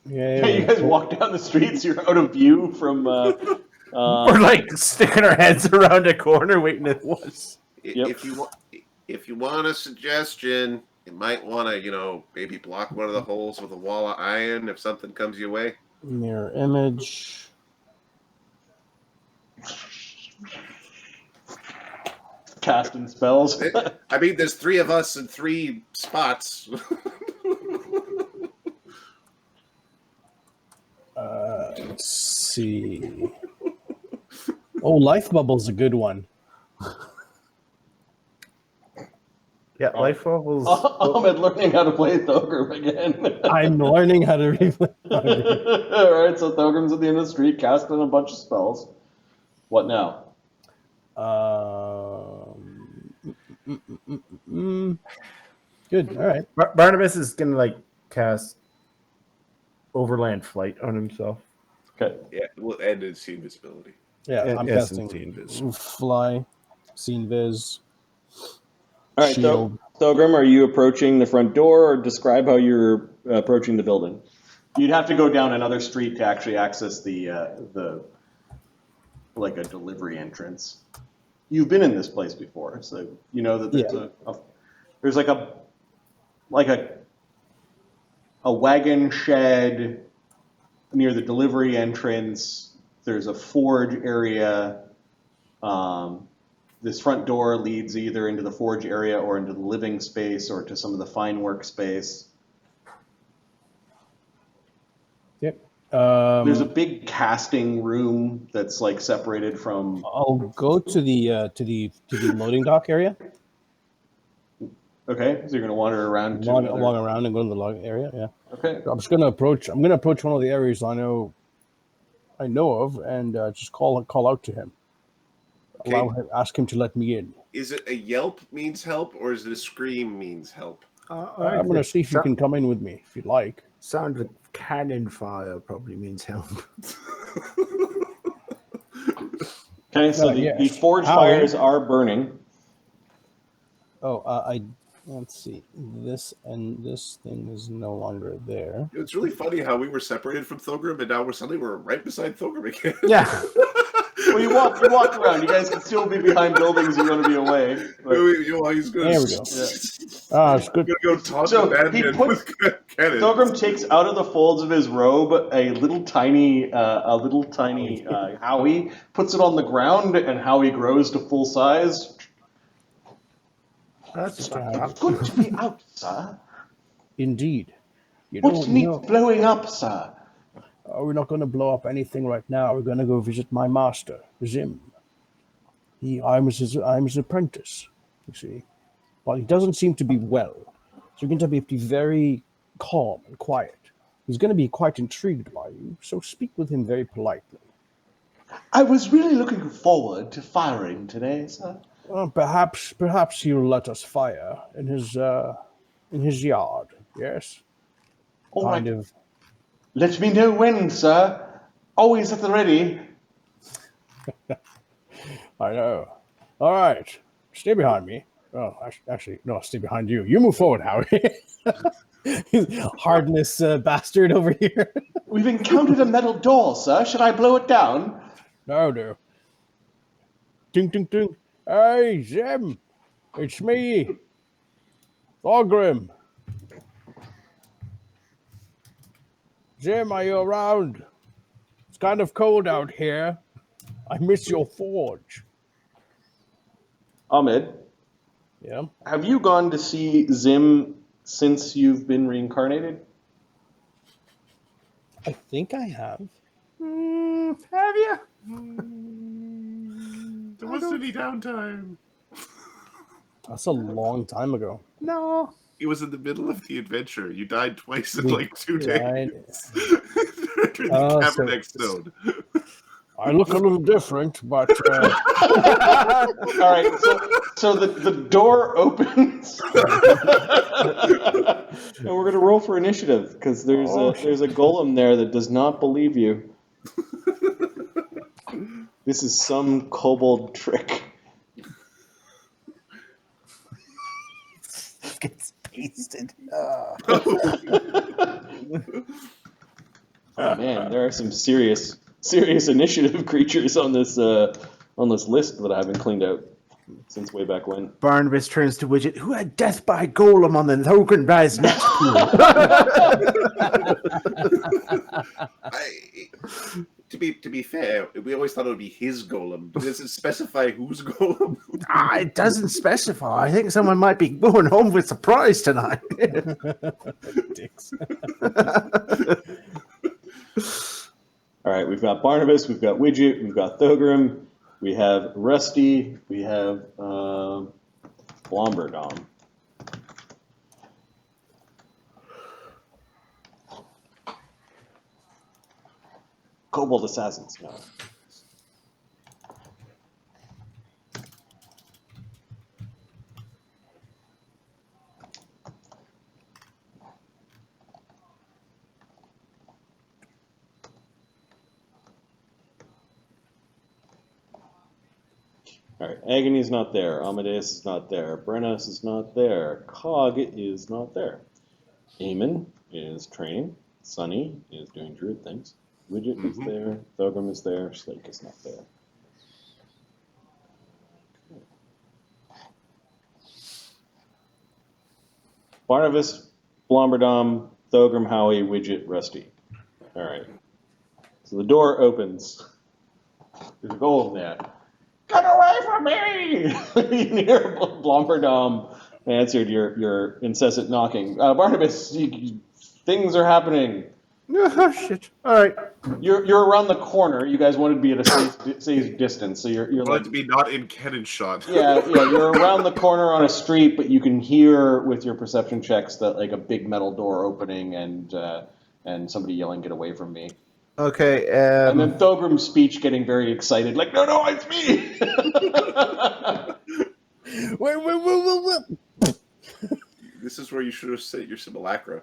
Speaker 1: Yeah, you guys walk down the streets, you're out of view from...
Speaker 4: We're like sticking our heads around a corner waiting at once.
Speaker 2: If you want a suggestion, you might want to, maybe block one of the holes with a wall of iron if something comes your way.
Speaker 3: Mirror image.
Speaker 1: Casting spells.
Speaker 2: I mean, there's 3 of us in 3 spots.
Speaker 3: Let's see. Oh, life bubble's a good one.
Speaker 4: Yeah, life bubbles.
Speaker 1: I'm learning how to play Thogrim again.
Speaker 3: I'm learning how to replay.
Speaker 1: Alright, so Thogrim's at the end of the street, casting a bunch of spells. What now?
Speaker 3: Good. All right.
Speaker 4: Barnabas is gonna cast overland flight on himself.
Speaker 1: Okay.
Speaker 2: Yeah, we'll end in see invisibility.
Speaker 3: Yeah, I'm casting fly, scene viz.
Speaker 1: All right,
Speaker 3: shield.
Speaker 1: Thogrim, are you approaching the front door, or describe how you're approaching the building? You'd have to go down another street to actually access the like a delivery entrance. You've been in this place before, so you know that there's there's a wagon shed near the delivery entrance. There's a forge area. This front door leads either into the forge area or into the living space or to some of the fine work space.
Speaker 3: Yep.
Speaker 1: There's a big casting room that's separated from.
Speaker 3: I'll go to the loading dock area.
Speaker 1: Okay, so you're gonna wander around.
Speaker 3: Walk around and go to the log area. Yeah.
Speaker 1: Okay.
Speaker 3: I'm just gonna approach. I'm gonna approach one of the areas I know of, and just call out to him.
Speaker 2: Okay.
Speaker 3: Ask him to let me in.
Speaker 2: Is it a yelp means help, or is it a scream means help?
Speaker 3: I'm gonna see if you can come in with me if you'd like.
Speaker 4: Sound of cannon fire probably means help.
Speaker 1: Okay, so the forge fires are burning.
Speaker 3: Oh, Let's see. This and this thing is no longer there.
Speaker 2: It's really funny how we were separated from Thogrim, and now we're right beside Thogrim again.
Speaker 4: Yeah.
Speaker 1: Well, you walk around. You guys can still be behind buildings. You want to be away. But...
Speaker 2: He's gonna,
Speaker 3: There we go.
Speaker 1: Yeah.
Speaker 3: It's good.
Speaker 2: Gonna go taunt
Speaker 1: So
Speaker 2: the
Speaker 1: he
Speaker 2: madman
Speaker 1: puts-
Speaker 2: with cannon.
Speaker 1: Thogrim takes out of the folds of his robe a little tiny Howie, puts it on the ground, and Howie grows to full size.
Speaker 4: That's
Speaker 1: Good to be out, sir.
Speaker 3: Indeed. You
Speaker 1: What
Speaker 3: don't
Speaker 1: needs
Speaker 3: know.
Speaker 1: blowing up, sir?
Speaker 3: We're not going to blow up anything right now. We're going to go visit my master, Zim. I'm his apprentice, you see. But he doesn't seem to be well. So you're going to be very calm and quiet. He's going to be quite intrigued by you, so speak with him very politely.
Speaker 1: I was really looking forward to firing today, sir.
Speaker 3: Perhaps he'll let us fire in his yard. Yes,
Speaker 1: All
Speaker 3: kind
Speaker 1: right.
Speaker 3: of.
Speaker 1: Let me know when, sir. Always at the ready.
Speaker 3: I know. All right, stay behind me. Oh, actually, no, stay behind you. You move forward, Howie. Hardness bastard over here.
Speaker 1: We've encountered a metal door, sir. Should I blow it down?
Speaker 3: No. Ding, ding, ding. Hey, Zim. It's me. Thogrim. Zim, are you around? It's kind of cold out here. I miss your forge.
Speaker 1: Ahmed,
Speaker 3: Yeah?
Speaker 1: have you gone to see Zim since you've been reincarnated?
Speaker 3: I think I have.
Speaker 4: Have you?
Speaker 2: There wasn't any downtime.
Speaker 3: That's a long time ago.
Speaker 4: No.
Speaker 2: He was in the middle of the adventure. You died twice in
Speaker 3: We
Speaker 2: like 2
Speaker 3: died.
Speaker 2: days. During the
Speaker 3: Oh,
Speaker 2: Cabernet Stone.
Speaker 3: I look a little different, but
Speaker 1: All right, so the door opens, and we're gonna roll for initiative because there's a golem there that does not believe you. This is some kobold trick.
Speaker 4: Gets pasted.
Speaker 1: Oh man, there are some serious initiative creatures on this list that I haven't cleaned out since way back when.
Speaker 4: Barnabas turns to Widget, who had death by golem on the Thogrim Rise next
Speaker 2: To be fair, we always thought it would be his golem. Does it specify whose golem?
Speaker 4: It doesn't specify. I think someone might be going home with surprise tonight.
Speaker 3: dicks.
Speaker 1: All right, we've got Barnabas, we've got Widget, we've got Thogrim, we have Rusty, we have Blomberdom. Kobold assassins, no. All right, Agony's not there. Amadeus is not there. Brennos is not there. Cog is not there. Eamon is training. Sunny is doing druid things. Widget is there. Thogrim is there. Slake is not there. Barnabas, Blomberdom, Thogrim, Howie, Widget, Rusty. All right. So the door opens. There's a golem there. Get away from me! You hear Blomberdom answered your incessant knocking. Barnabas, things are happening.
Speaker 4: Oh, shit. All right.
Speaker 1: You're around the corner. You guys wanted to be at a safe distance, so you're
Speaker 2: Wanted
Speaker 1: like
Speaker 2: to be not in cannon shot.
Speaker 1: yeah. You're around the corner on a street, but you can hear with your perception checks that like a big metal door opening and somebody yelling, "Get away from me!"
Speaker 4: Okay.
Speaker 1: And then Thogrim's speech getting very excited, like, "No, it's me!"
Speaker 3: Wait.
Speaker 2: This is where you should have set your simulacra.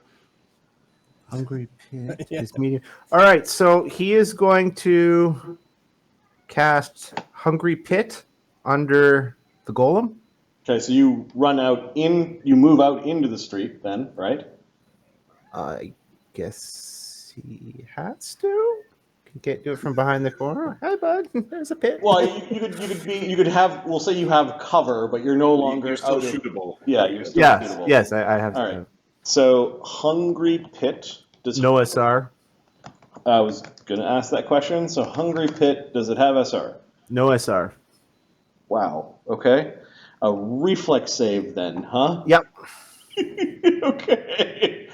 Speaker 4: Hungry Pit is medium. All right, so he is going to cast Hungry Pit under the golem.
Speaker 1: Okay, so you you move out into the street then, right?
Speaker 5: I guess he has to. Can't do it from behind the corner. Hi, bud. There's a pit.
Speaker 1: Well, you could have. We'll say you have cover, but you're no longer
Speaker 2: You're still
Speaker 1: out of.
Speaker 2: shootable.
Speaker 1: Yeah, you're still
Speaker 5: yes,
Speaker 1: shootable.
Speaker 5: yes, I have.
Speaker 1: All right. So hungry pit does.
Speaker 5: No SR.
Speaker 1: I was gonna ask that question. So hungry pit, does it have SR?
Speaker 5: No SR.
Speaker 1: Wow. Okay. A reflex save then, huh?
Speaker 5: Yep.
Speaker 1: Okay.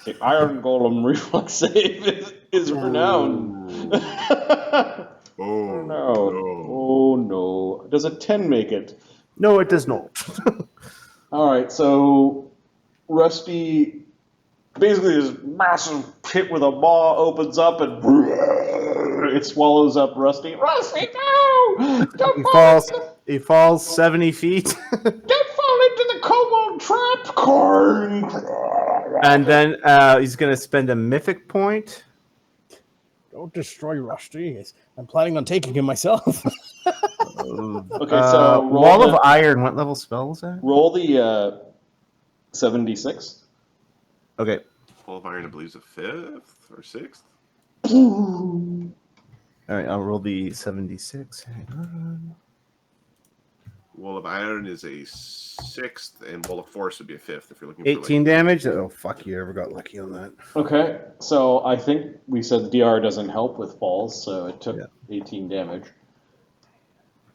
Speaker 1: The Iron Golem reflex save is renowned.
Speaker 2: Oh,
Speaker 1: no.
Speaker 2: no.
Speaker 1: Oh no. Does a 10 make it?
Speaker 5: No, it does not.
Speaker 1: All right, so Rusty, basically this massive pit with a maw opens up and it swallows up Rusty. Rusty, no!
Speaker 5: He falls 70 feet.
Speaker 1: Don't fall into the kobold trap! Corn!
Speaker 5: And then he's going to spend a mythic point.
Speaker 3: Don't destroy Rusty. I'm planning on taking him myself.
Speaker 1: Okay, so roll
Speaker 5: Wall
Speaker 1: the,
Speaker 5: of Iron. What level spell is that?
Speaker 1: roll the 76.
Speaker 5: Okay.
Speaker 2: Wall of Iron, I believe, is a 5th or 6th.
Speaker 5: All right, I'll roll the 76. Hang on.
Speaker 2: Wall of Iron is a 6th, and Wall of Force would be a 5th if you're looking
Speaker 5: 18 damage. Oh, fuck, you ever got lucky on that.
Speaker 1: Okay, so I think we said the DR doesn't help with falls, so it took 18 damage.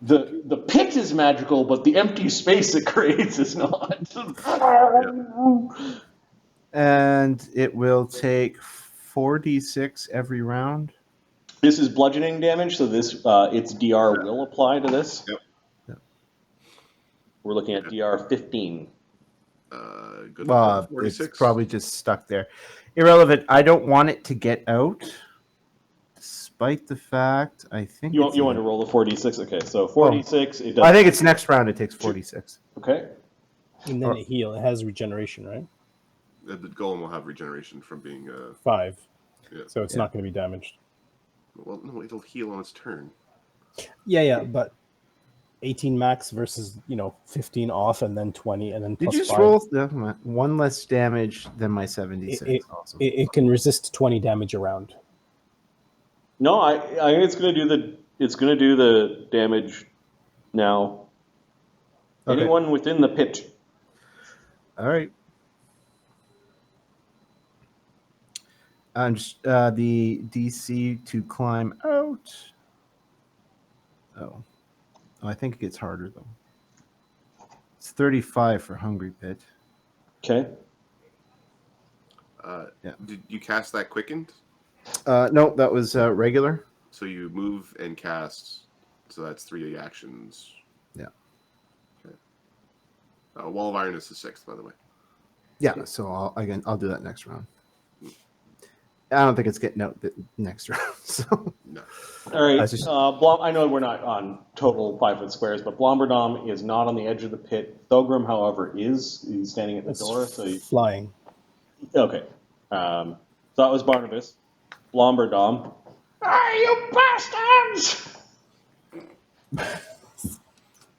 Speaker 1: The pit is magical, but the empty space it creates is not.
Speaker 5: And it will take 4d6 every round.
Speaker 1: This is bludgeoning damage, so this its DR will apply to this.
Speaker 2: Yep.
Speaker 1: We're looking at DR 15.
Speaker 2: Good
Speaker 5: Well,
Speaker 2: 46.
Speaker 5: it's probably just stuck there. Irrelevant. I don't want it to get out, despite the fact I think
Speaker 1: You
Speaker 5: it's
Speaker 1: want to roll the 4d6? Okay, so 4d6, it does.
Speaker 5: I think it's next round. It takes 46.
Speaker 1: Okay.
Speaker 3: And then it heal. It has regeneration, right?
Speaker 2: The golem will have regeneration from being
Speaker 3: 5.
Speaker 2: Yeah.
Speaker 3: So it's not going to be damaged.
Speaker 2: well, no, it'll heal on its turn.
Speaker 3: Yeah, but 18 max versus 15 off and then 20 and then
Speaker 5: Did
Speaker 3: plus
Speaker 5: you just
Speaker 3: 5.
Speaker 5: roll one less damage than my 76? Awesome.
Speaker 3: It can resist 20 damage around.
Speaker 1: No, I think it's gonna do the damage now.
Speaker 5: Okay.
Speaker 1: Anyone within the pit.
Speaker 5: All right. The DC to climb out. Oh, I think it gets harder though. It's 35 for Hungry Pit.
Speaker 1: Okay.
Speaker 5: Yeah.
Speaker 2: Did you cast that quickened?
Speaker 5: No, that was regular.
Speaker 2: So you move and cast. So that's 3 actions.
Speaker 5: Yeah.
Speaker 2: Okay. Wall of Iron is the 6th, by the way.
Speaker 5: Yeah. So I'll do that next round. I don't think it's getting out the next round. So
Speaker 2: No.
Speaker 1: All right.
Speaker 5: Just-
Speaker 1: I know we're not on total 5-foot squares, but Blomberdom is not on the edge of the pit. Thogrim, however, is. He's standing at the
Speaker 3: It's
Speaker 1: door. So
Speaker 3: flying.
Speaker 1: okay. So that was Barnabas. Blomberdom. Ah, you bastards!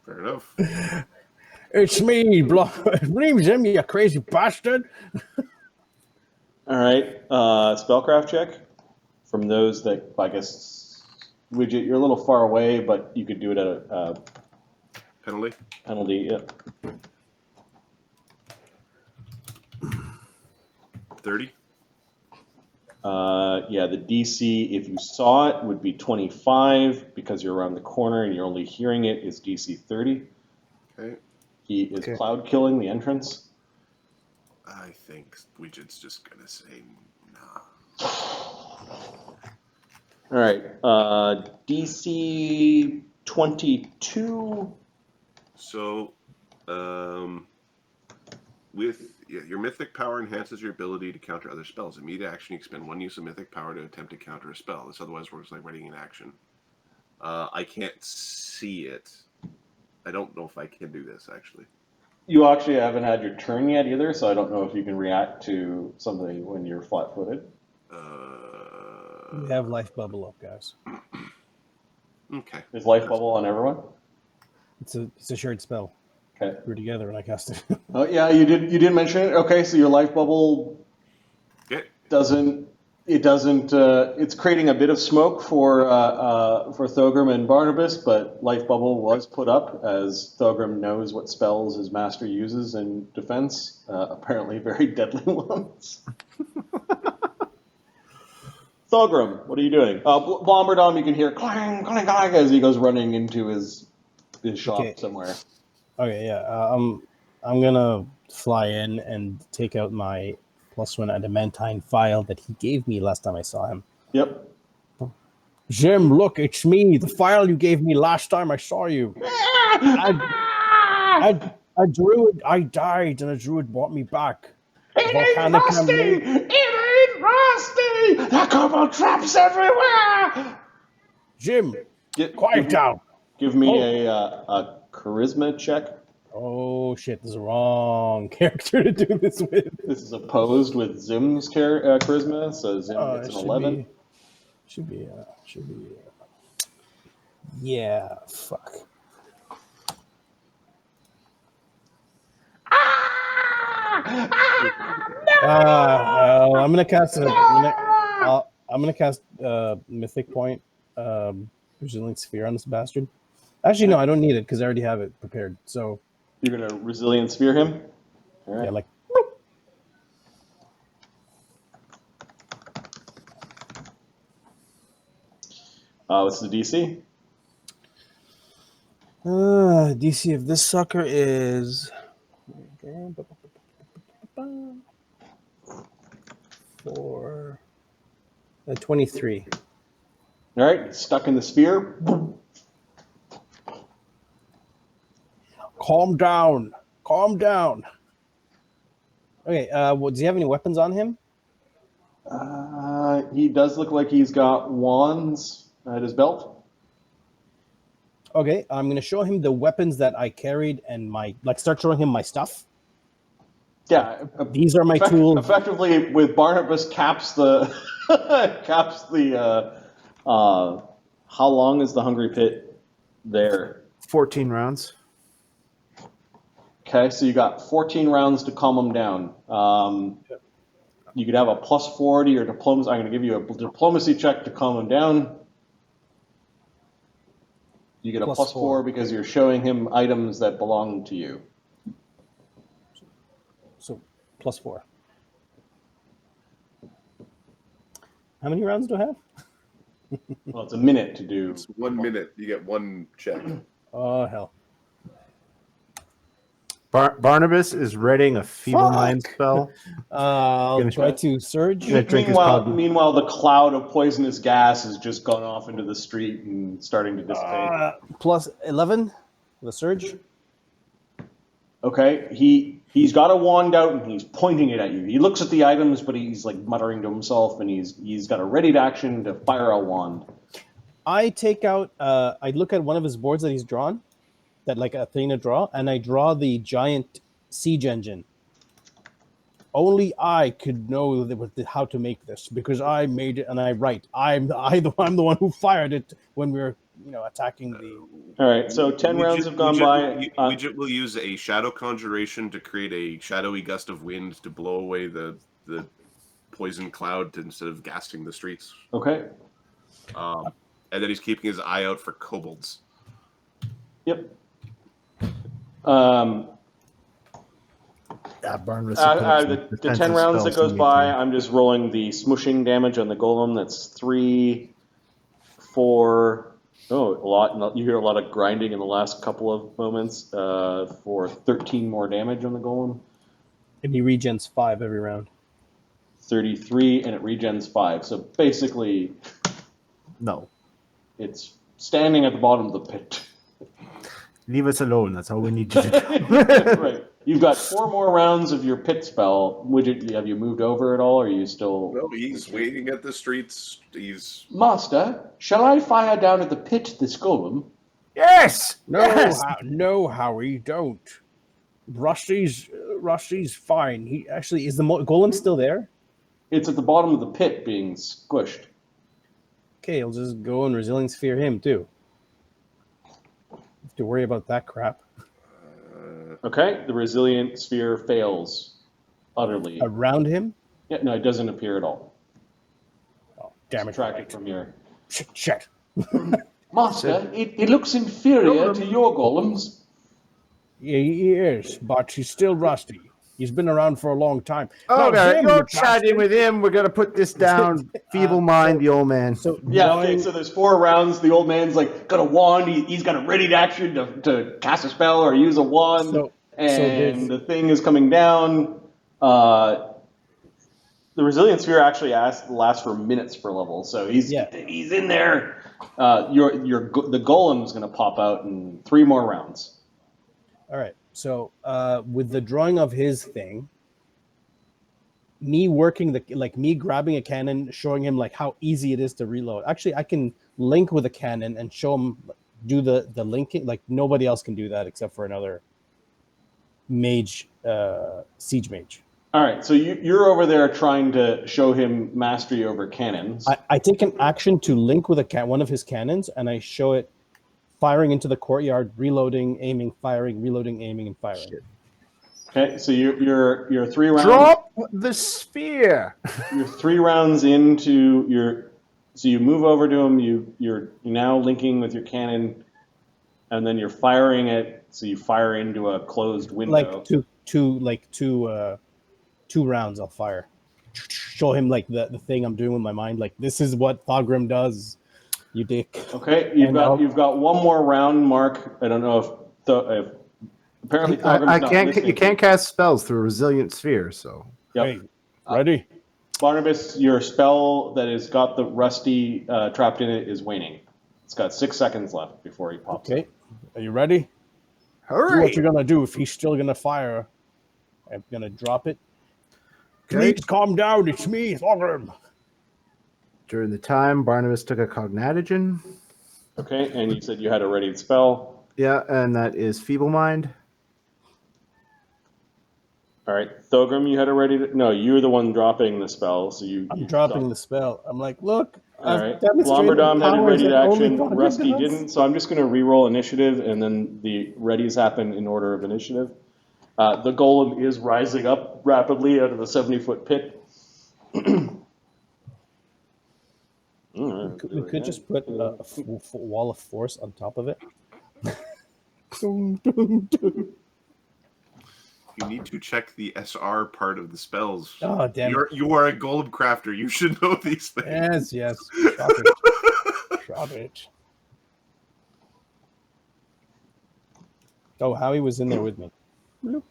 Speaker 2: Fair enough.
Speaker 3: It's me, name's him, you crazy bastard.
Speaker 1: All right. Spellcraft check. From those that, I guess, Widget, you're a little far away, but you could do it at a
Speaker 2: Penalty?
Speaker 1: penalty. Yeah.
Speaker 2: 30?
Speaker 1: Yeah, the DC, if you saw it, would be 25 because you're around the corner and you're only hearing it is DC 30.
Speaker 2: Okay.
Speaker 1: He is cloud killing the entrance.
Speaker 2: I think Widget's just going to say nah.
Speaker 1: All right. DC 22.
Speaker 2: So, with your mythic power enhances your ability to counter other spells. Immediate action, you expend 1 use of mythic power to attempt to counter a spell. This otherwise works like writing an action. I can't see it. I don't know if I can do this, actually.
Speaker 1: You actually haven't had your turn yet either, so I don't know if you can react to something when you're flat-footed.
Speaker 3: We have life bubble up, guys.
Speaker 2: Okay.
Speaker 1: Is life bubble on everyone?
Speaker 3: It's a shared spell.
Speaker 1: Okay.
Speaker 3: We were together when I cast it.
Speaker 1: Oh yeah, you did mention it. Okay, so your life bubble
Speaker 2: Yeah.
Speaker 1: it's creating a bit of smoke for Thogrim and Barnabas, but life bubble was put up as Thogrim knows what spells his master uses in defense, apparently very deadly ones. Thogrim, what are you doing? Blomberdom, you can hear clang, clang, clang as he goes running into his shop
Speaker 3: Okay.
Speaker 1: somewhere.
Speaker 3: Okay, yeah. I'm gonna fly in and take out my +1 adamantine file that he gave me last time I saw him.
Speaker 1: Yep.
Speaker 3: Jim, look, it's me. The file you gave me last time I saw you. A druid. I died, and a druid brought me back.
Speaker 1: It ain't rusty! It ain't rusty! There are cobalt traps everywhere!
Speaker 3: Jim, quiet down.
Speaker 1: Give me a charisma check.
Speaker 3: Oh shit! This is the wrong character to do this with.
Speaker 1: This is opposed with Zim's charisma, so Zim gets an 11.
Speaker 3: Should be. Yeah. Fuck. I'm gonna cast Mythic Point, Resilient Sphere on this bastard. Actually, no, I don't need it because I already have it prepared. So
Speaker 1: you're gonna Resilient Sphere him. All right.
Speaker 3: Yeah, like.
Speaker 1: What's the DC?
Speaker 3: DC of this sucker is 23.
Speaker 1: All right, stuck in the sphere.
Speaker 3: Calm down. Okay. Does he have any weapons on him?
Speaker 1: He does look like he's got wands at his belt.
Speaker 3: Okay, I'm gonna show him the weapons that I carried and start showing him my stuff.
Speaker 1: Yeah,
Speaker 3: these are my tools.
Speaker 1: Effectively, with Barnabas caps the how long is the Hungry Pit there?
Speaker 4: 14 rounds.
Speaker 1: Okay, so you got 14 rounds to calm him down. You could have a +4 to your diplomacy. I'm going to give you a diplomacy check to calm him down. You get a +4 because you're showing him items that belong to you.
Speaker 3: So +4. How many rounds do I have?
Speaker 1: Well, it's a minute to do.
Speaker 2: It's 1 minute. You get one check.
Speaker 3: Oh, hell.
Speaker 5: Barnabas is reading a feeble mind spell.
Speaker 3: I'll try to surge.
Speaker 1: Meanwhile, the cloud of poisonous gas has just gone off into the street and starting to dissipate.
Speaker 3: +11, the surge.
Speaker 1: Okay, he's got a wand out and he's pointing it at you. He looks at the items, but he's like muttering to himself, and he's got a ready to action to fire a wand.
Speaker 3: I take out. I look at one of his boards that he's drawn, that like a thing to draw, and I draw the giant siege engine. Only I could know how to make this because I made it and I write. I'm the one who fired it when we were attacking the.
Speaker 1: All right, so 10 rounds have gone by.
Speaker 2: Widget will use a shadow conjuration to create a shadowy gust of wind to blow away the poison cloud instead of gassing the streets.
Speaker 1: Okay.
Speaker 2: And then he's keeping his eye out for kobolds.
Speaker 1: Yep. The 10 rounds that goes by, I'm just rolling the smushing damage on the golem. That's 3, 4. Oh, a lot. You hear a lot of grinding in the last couple of moments for 13 more damage on the golem.
Speaker 3: And he regens 5 every round.
Speaker 1: 33, and it regens 5. So basically,
Speaker 5: no,
Speaker 1: it's standing at the bottom of the pit.
Speaker 4: Leave us alone. That's all we need you to do.
Speaker 1: Right. You've got 4 more rounds of your pit spell. Have you moved over at all, or are you still...
Speaker 2: No, he's waiting at the streets.
Speaker 1: Master, shall I fire down at the pit this golem?
Speaker 4: Yes!
Speaker 3: No,
Speaker 4: yes!
Speaker 3: No, Howie, don't. Rusty's fine. He actually... Is the golem still there?
Speaker 1: It's at the bottom of the pit being squished.
Speaker 3: Okay, he'll just go and Resilient Sphere him, too. Have to worry about that crap.
Speaker 1: Okay, the resilient sphere fails utterly.
Speaker 3: Around him?
Speaker 1: Yeah, no, it doesn't appear at all.
Speaker 3: Oh, damn it.
Speaker 1: Subtract it
Speaker 3: Right.
Speaker 1: from your...
Speaker 3: Shit.
Speaker 1: Master, it looks inferior to your golems.
Speaker 3: Yeah, he is, but he's still rusty. He's been around for a long time.
Speaker 4: Oh,
Speaker 3: Now,
Speaker 4: God,
Speaker 3: Zim,
Speaker 4: you're
Speaker 3: you
Speaker 4: chatting
Speaker 3: bastard.
Speaker 4: with him. We're going to put this down. Feeble mind, the old man.
Speaker 3: So
Speaker 1: Yeah, okay,
Speaker 3: drawing-
Speaker 1: so there's 4 rounds. The old man's like got a wand. He's got a ready action to cast a spell or use a wand.
Speaker 3: So
Speaker 1: and
Speaker 3: there's-
Speaker 1: the thing is coming down. The resilient sphere actually lasts for minutes per level, so he's in there. The golem's going to pop out in 3 more rounds.
Speaker 3: All right. So with the drawing of his thing, me grabbing a cannon, showing him like how easy it is to reload. Actually, I can link with a cannon and show him do the linking. Like nobody else can do that except for another mage, siege mage.
Speaker 1: All right, so you're over there trying to show him mastery over cannons.
Speaker 3: I take an action to link with one of his cannons, and I show it firing into the courtyard, reloading, aiming, firing, reloading, aiming, and firing.
Speaker 4: Shit.
Speaker 1: Okay, so you're 3 rounds.
Speaker 4: Drop the sphere.
Speaker 1: You're 3 rounds into your. So you move over to him. You're now linking with your cannon, and then you're firing it. So you fire into a closed window.
Speaker 3: Like two rounds. I'll fire. Show him like the thing I'm doing with my mind. Like this is what Thogrim does. You dick.
Speaker 1: Okay, you've got 1 more round, Mark. I don't know if apparently Thogrim's
Speaker 4: I
Speaker 1: not
Speaker 4: can't.
Speaker 1: listening.
Speaker 4: You can't cast spells through a resilient sphere. So
Speaker 1: Yep.
Speaker 3: Hey, ready?
Speaker 1: Barnabas, your spell that has got the rusty trapped in it is waning. It's got 6 seconds left before he pops.
Speaker 3: Okay. Are you ready? Do
Speaker 4: hurry!
Speaker 3: what you're gonna do. If he's still gonna fire, I'm gonna drop it.
Speaker 4: Okay.
Speaker 3: Please calm down. It's me, Thogrim.
Speaker 4: During the time, Barnabas took a cognitogen.
Speaker 1: Okay, and you said you had a ready spell.
Speaker 4: Yeah, and that is feeble mind.
Speaker 1: All right, Thogrim, you had a ready. No, you're the one dropping the spell, so
Speaker 3: I'm dropping the spell. I'm like, look.
Speaker 1: All
Speaker 3: I've
Speaker 1: right,
Speaker 3: demonstrated
Speaker 1: Lombardom had a
Speaker 3: powers
Speaker 1: ready
Speaker 3: that only
Speaker 1: action.
Speaker 3: Thogrim
Speaker 1: Rusty
Speaker 3: does.
Speaker 1: didn't, so I'm just going to re-roll initiative, and then the readies happen in order of initiative. The golem is rising up rapidly out of the 70-foot pit.
Speaker 3: We could just put a wall of force on top of it. Dun, dun, dun.
Speaker 2: You need to check the SR part of the spells.
Speaker 3: Oh, damn it.
Speaker 2: You are a golem crafter. You should know these things.
Speaker 3: Yes. Drop it. Drop it. Oh, Howie was in there with me. Bloop.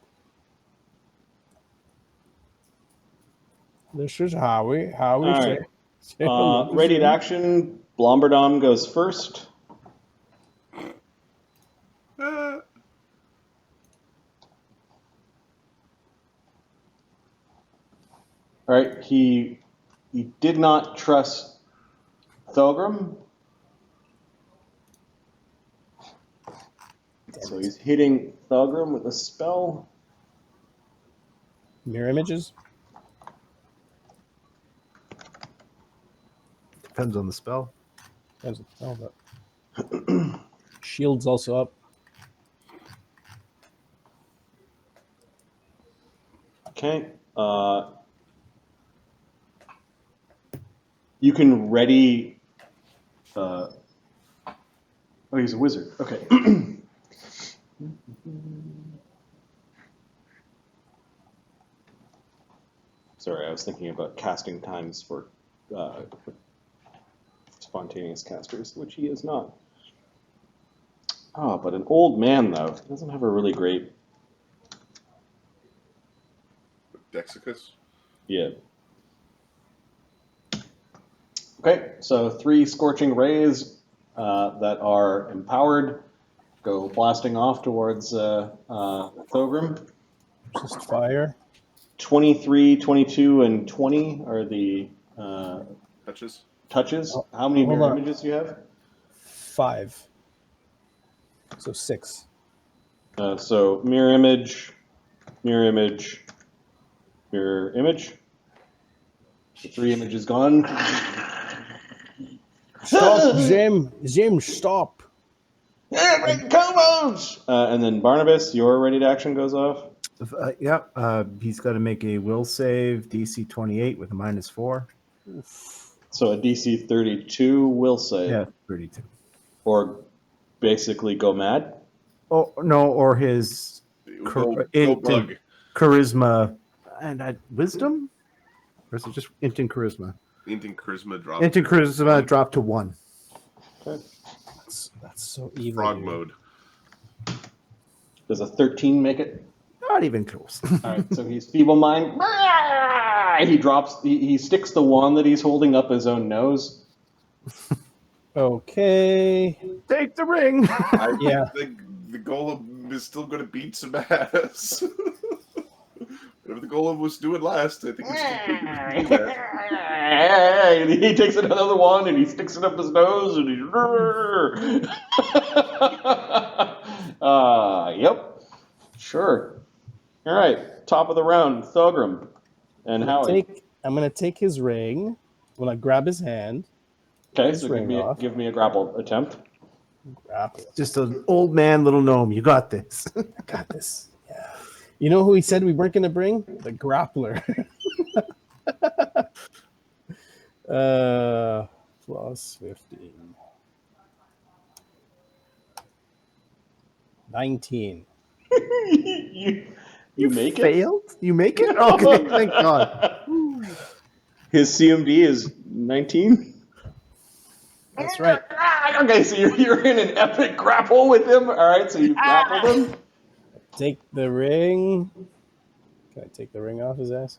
Speaker 3: This is Howie. Howie,
Speaker 1: All
Speaker 3: say,
Speaker 1: right.
Speaker 3: say hello to
Speaker 1: Ready
Speaker 3: Zim.
Speaker 1: to action. Lombardom goes first. All right, he did not trust Thogrim, so he's hitting Thogrim with a spell.
Speaker 3: Mirror images?
Speaker 4: Depends on the spell.
Speaker 3: There's a spell, but shield's also up.
Speaker 1: Okay. You can ready. Oh, he's a wizard. Okay. Sorry, I was thinking about casting times for spontaneous casters, which he is not. Oh, but an old man, though, doesn't have a really great.
Speaker 2: Dexicus?
Speaker 1: Yeah. Okay, so 3 scorching rays that are empowered go blasting off towards Thogrim.
Speaker 3: Just fire.
Speaker 1: 23, 22, and 20 are the
Speaker 2: Touches?
Speaker 1: touches. How many
Speaker 3: Hold
Speaker 1: mirror
Speaker 3: on.
Speaker 1: images do you have?
Speaker 3: 5. So 6.
Speaker 1: So mirror image, mirror image, mirror image. The 3 images gone.
Speaker 3: Stop, Zim! Zim, stop!
Speaker 1: Combos! And then Barnabas, your ready to action goes off.
Speaker 4: He's got to make a will save, DC 28 with a -4.
Speaker 1: So a DC 32 will save.
Speaker 4: Yeah, 32.
Speaker 1: Or basically go mad.
Speaker 4: Oh no, or his
Speaker 2: Go
Speaker 4: int
Speaker 2: bug.
Speaker 4: charisma and wisdom, or is it just int and charisma?
Speaker 2: Int and charisma drop.
Speaker 4: Int and charisma drop to 1.
Speaker 1: Okay.
Speaker 3: That's so evil.
Speaker 2: Frog
Speaker 3: dude.
Speaker 2: mode.
Speaker 1: Does a 13 make it?
Speaker 4: Not even close.
Speaker 1: All right, so he's feeble mind. He drops. He sticks the wand that he's holding up his own nose.
Speaker 3: Okay.
Speaker 4: Take the ring.
Speaker 3: Yeah.
Speaker 2: The golem is still going to beat some ass. Whatever the golem was doing last, I think it's still
Speaker 1: And he takes another one and he sticks it up his nose and he's. Yep. Sure. All right. Top of the round, Thogrim and Howie.
Speaker 3: I'm gonna take his ring. I'm gonna grab his hand.
Speaker 1: Okay,
Speaker 3: his
Speaker 1: so
Speaker 3: ring off.
Speaker 1: give me a grapple attempt.
Speaker 3: Grapple.
Speaker 4: Just an old man, little gnome. You got this.
Speaker 3: I got this. Yeah. You know who he said we weren't gonna bring? The grappler. Plus 15. 19.
Speaker 1: you make it?
Speaker 4: Failed? You make it? Okay, thank God.
Speaker 1: His CMD is 19?
Speaker 3: That's right.
Speaker 1: Okay, so you're in an epic grapple with him. All right, so you grappled him.
Speaker 3: Take the ring. Can I take the ring off his ass?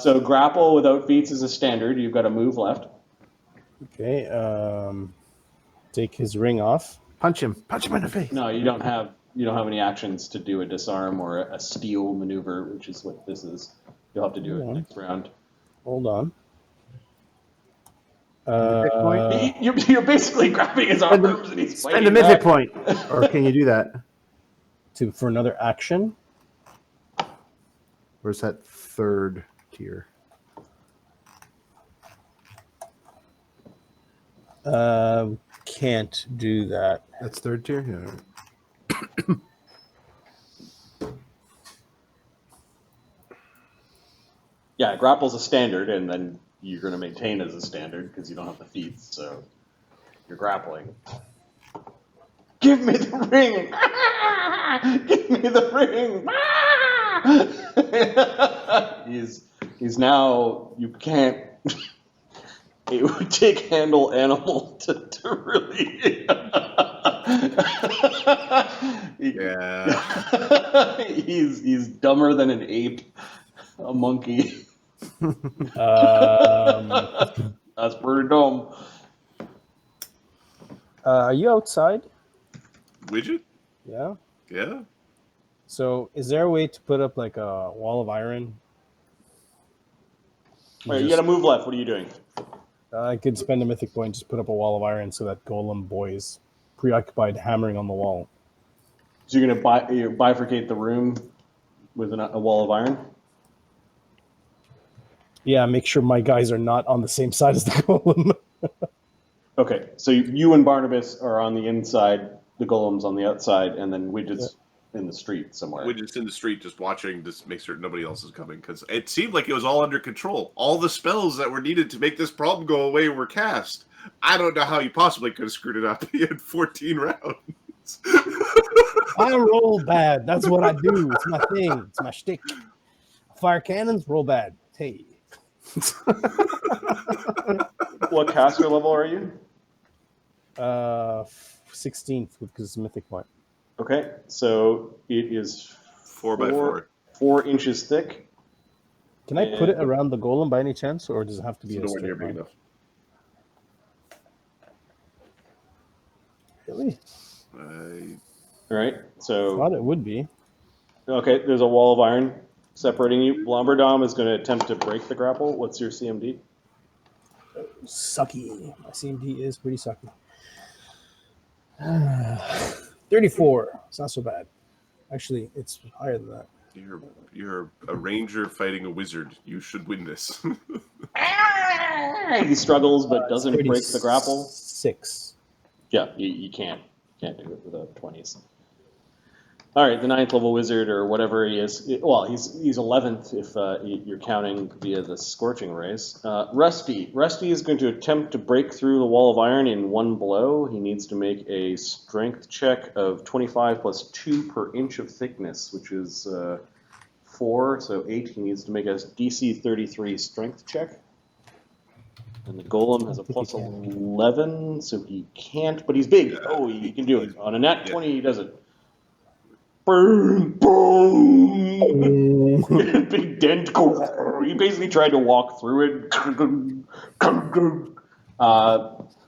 Speaker 1: So grapple without feats is a standard. You've got a move left.
Speaker 3: Okay. Take his ring off.
Speaker 4: Punch him in the face.
Speaker 1: No, you don't have any actions to do a disarm or a steal maneuver, which is what this is. You'll have to do it next round.
Speaker 3: Hold on.
Speaker 1: You're basically grabbing his arms and he's
Speaker 4: Spend a mythic point. Or can you do that?
Speaker 3: For another action.
Speaker 4: Where's that third tier?
Speaker 3: Can't do that.
Speaker 4: That's third tier? Yeah.
Speaker 1: Yeah, grapple's a standard, and then you're going to maintain as a standard because you don't have the feats, so you're grappling. Give me the ring! Give me the ring! He's now, you can't, it would take handle animal to really,
Speaker 2: Yeah.
Speaker 1: he's dumber than an ape, a monkey. That's pretty dumb.
Speaker 3: Are you outside?
Speaker 2: Widget?
Speaker 3: Yeah.
Speaker 2: Yeah.
Speaker 3: So, is there a way to put up like a wall of iron?
Speaker 1: All right, you got a move left. What are you doing?
Speaker 3: I could spend a mythic point, just put up a wall of iron so that golem boy is preoccupied hammering on the wall.
Speaker 1: So you're going to bifurcate the room with a wall of iron?
Speaker 3: Yeah, make sure my guys are not on the same side as the golem.
Speaker 1: Okay, so you and Barnabas are on the inside, the golem's on the outside, and then Widget's in the street somewhere.
Speaker 2: Widget's in the street just watching, just make sure nobody else is coming, because it seemed like it was all under control. All the spells that were needed to make this problem go away were cast. I don't know how you possibly could have screwed it up. You had 14 rounds.
Speaker 3: I roll bad. That's what I do. It's my thing. It's my shtick. Fire cannons, roll bad. Hey.
Speaker 1: What caster level are you?
Speaker 3: 16th because it's a mythic point.
Speaker 1: Okay, so it is
Speaker 2: 4 by 4.
Speaker 1: 4 inches thick.
Speaker 3: Can I put it around the golem by any chance, or does it have to be
Speaker 2: So
Speaker 3: a
Speaker 2: nowhere near
Speaker 3: straight
Speaker 2: big
Speaker 3: line?
Speaker 2: enough.
Speaker 3: Really?
Speaker 1: All right, so
Speaker 3: Thought it would be.
Speaker 1: okay, there's a wall of iron separating you. Lombardom is going to attempt to break the grapple. What's your CMD?
Speaker 3: Sucky. My CMD is pretty sucky. 34. It's not so bad. Actually, it's higher than that.
Speaker 2: You're a ranger fighting a wizard. You should win this.
Speaker 1: He struggles but doesn't break the grapple.
Speaker 3: 6.
Speaker 1: Yeah, you can't. Can't do it without 20s. All right, the 9th level wizard or whatever he is. Well, he's 11th if you're counting via the scorching rays. Rusty. Rusty is going to attempt to break through the wall of iron in one blow. He needs to make a strength check of 25 plus 2 per inch of thickness, which is 4, so 8. He needs to make a DC 33 strength check. And the golem has a plus 11, so he can't, but he's big. Oh, he can do it. On a nat 20, he does it. Boom, boom. Big dent. He basically tried to walk through it.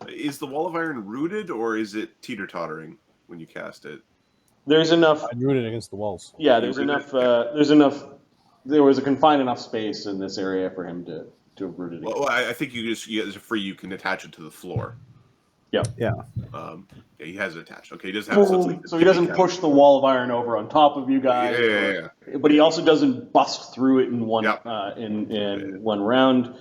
Speaker 2: Is the wall of iron rooted, or is it teeter-tottering when you cast it?
Speaker 1: There's enough.
Speaker 3: I'd root it against the walls.
Speaker 1: Yeah, there's enough. There was a confined enough space in this area for him to root it.
Speaker 2: Well, I think you can attach it to the floor.
Speaker 1: Yeah.
Speaker 3: Yeah.
Speaker 2: He has it attached. Okay, he does have something.
Speaker 1: So he doesn't push the wall of iron over on top of you guys.
Speaker 2: Yeah.
Speaker 1: But he also doesn't bust through it in one one round.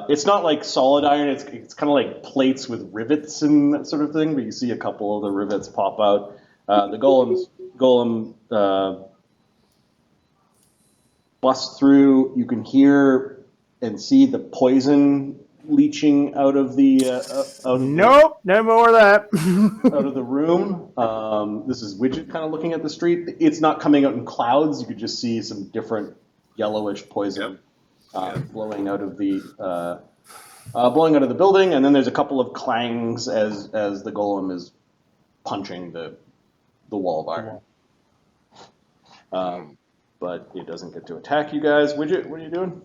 Speaker 1: It's not like solid iron. It's kind of like plates with rivets and that sort of thing. But you see a couple of the rivets pop out. The golem busts through. You can hear and see the poison leaching out of the
Speaker 4: Nope, no more of that.
Speaker 1: out of the room. This is Widget kind of looking at the street. It's not coming out in clouds. You could just see some different yellowish poison blowing out of the building. And then there's a couple of clangs as the golem is punching the wall of iron. But it doesn't get to attack you guys. Widget, what are you doing?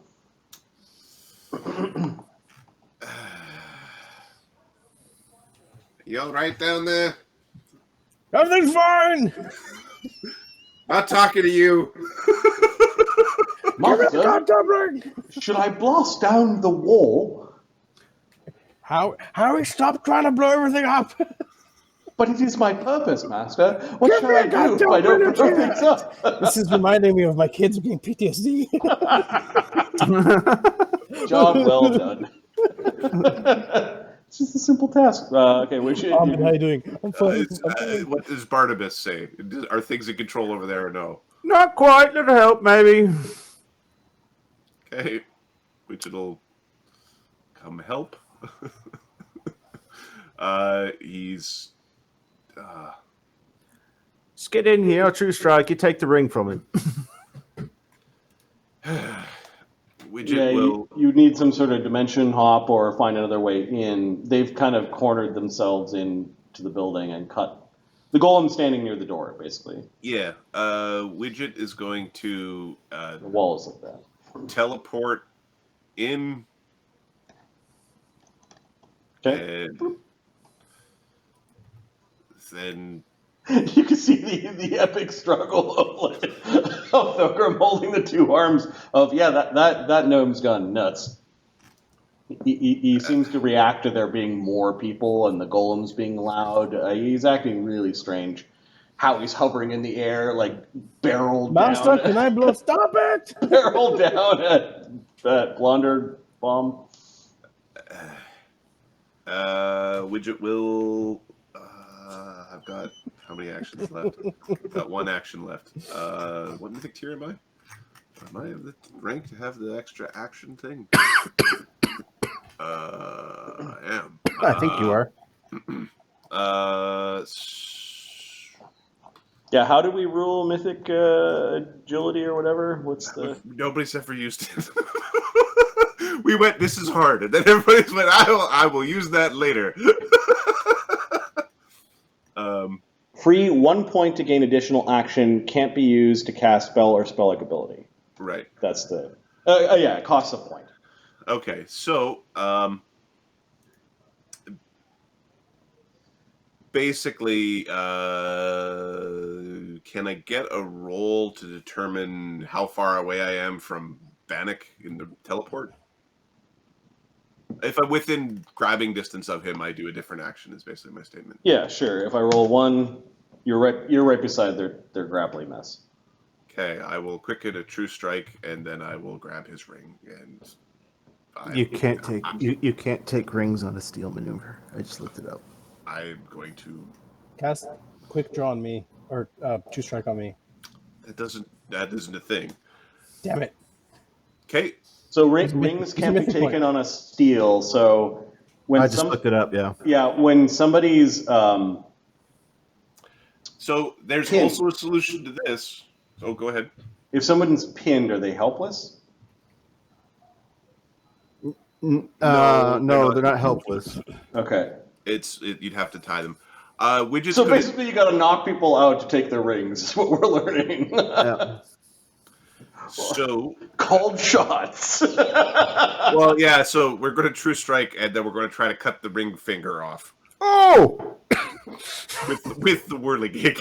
Speaker 2: You all right down there?
Speaker 3: Everything's fine.
Speaker 2: Not talking to you.
Speaker 1: Master, should I blast down the wall?
Speaker 3: Harry, stop trying to blow everything up.
Speaker 1: But it is my purpose, Master. What shall I do if I don't blow things up?
Speaker 3: This is reminding me of my kids being PTSD.
Speaker 1: Job well done. It's just a simple task. Okay, we should.
Speaker 3: How are you doing? I'm fine.
Speaker 2: What does Barnabas say? Are things in control over there or no?
Speaker 4: Not quite. Little help, maybe.
Speaker 2: Okay, which it'll come help. He's.
Speaker 4: Just get in here. I'll true strike. You take the ring from him.
Speaker 2: Widget will.
Speaker 1: You need some sort of dimension hop or find another way in. They've kind of cornered themselves into the building and cut. The golem's standing near the door, basically.
Speaker 2: Yeah. Widget is going to.
Speaker 1: The wall is like that.
Speaker 2: Teleport in.
Speaker 1: Okay.
Speaker 2: And then.
Speaker 1: You can see the epic struggle of Thogrim holding the two arms of that gnome's gone nuts. He seems to react to there being more people and the golems being loud. He's acting really strange. How he's hovering in the air, like barrel
Speaker 3: Master,
Speaker 1: down.
Speaker 3: can I blow? Stop it!
Speaker 1: Barrel down at Blonder Bomb.
Speaker 2: Widget will. I've got how many actions left? I've got one action left. What mythic tier am I? Am I of the rank to have the extra action thing? I am.
Speaker 4: I think you are.
Speaker 1: Yeah, how do we rule mythic agility or whatever? What's the?
Speaker 2: Nobody's ever used it. We went. This is hard, and then everybody's went. I will use that later.
Speaker 1: Free 1 point to gain additional action. Can't be used to cast spell or spell-like ability.
Speaker 2: Right.
Speaker 1: That's the. It costs a point.
Speaker 2: Okay, so basically, can I get a roll to determine how far away I am from Bannock in the teleport? If I'm within grabbing distance of him, I do a different action. Is basically my statement.
Speaker 1: Yeah, sure. If I roll 1, you're right beside their grappling mess.
Speaker 2: Okay, I will quicken a true strike, and then I will grab his ring. And
Speaker 4: You can't take rings on a steel maneuver. I just looked it up.
Speaker 2: I'm going to
Speaker 3: Cast quick draw on me, or two strike on me.
Speaker 2: That isn't a thing.
Speaker 3: Damn it!
Speaker 2: Okay.
Speaker 1: So
Speaker 3: He's a
Speaker 1: rings
Speaker 3: mythic
Speaker 1: can't be
Speaker 3: point.
Speaker 1: taken on a steal. So when
Speaker 4: I just looked it up. Yeah.
Speaker 1: when somebody's
Speaker 2: So there's
Speaker 1: Pinned.
Speaker 2: also a solution to this. Oh, go ahead.
Speaker 1: if someone's pinned, are they helpless?
Speaker 2: No,
Speaker 4: No, they're
Speaker 2: not.
Speaker 4: not helpless.
Speaker 1: Okay.
Speaker 2: You'd have to tie them. Widgets.
Speaker 1: So basically, you got to knock people out to take their rings. Is what we're learning.
Speaker 4: Yeah.
Speaker 2: So
Speaker 1: Called shots.
Speaker 2: well, yeah. So we're going to true strike, and then we're going to try to cut the ring finger off
Speaker 4: Oh,
Speaker 2: with the whirligig.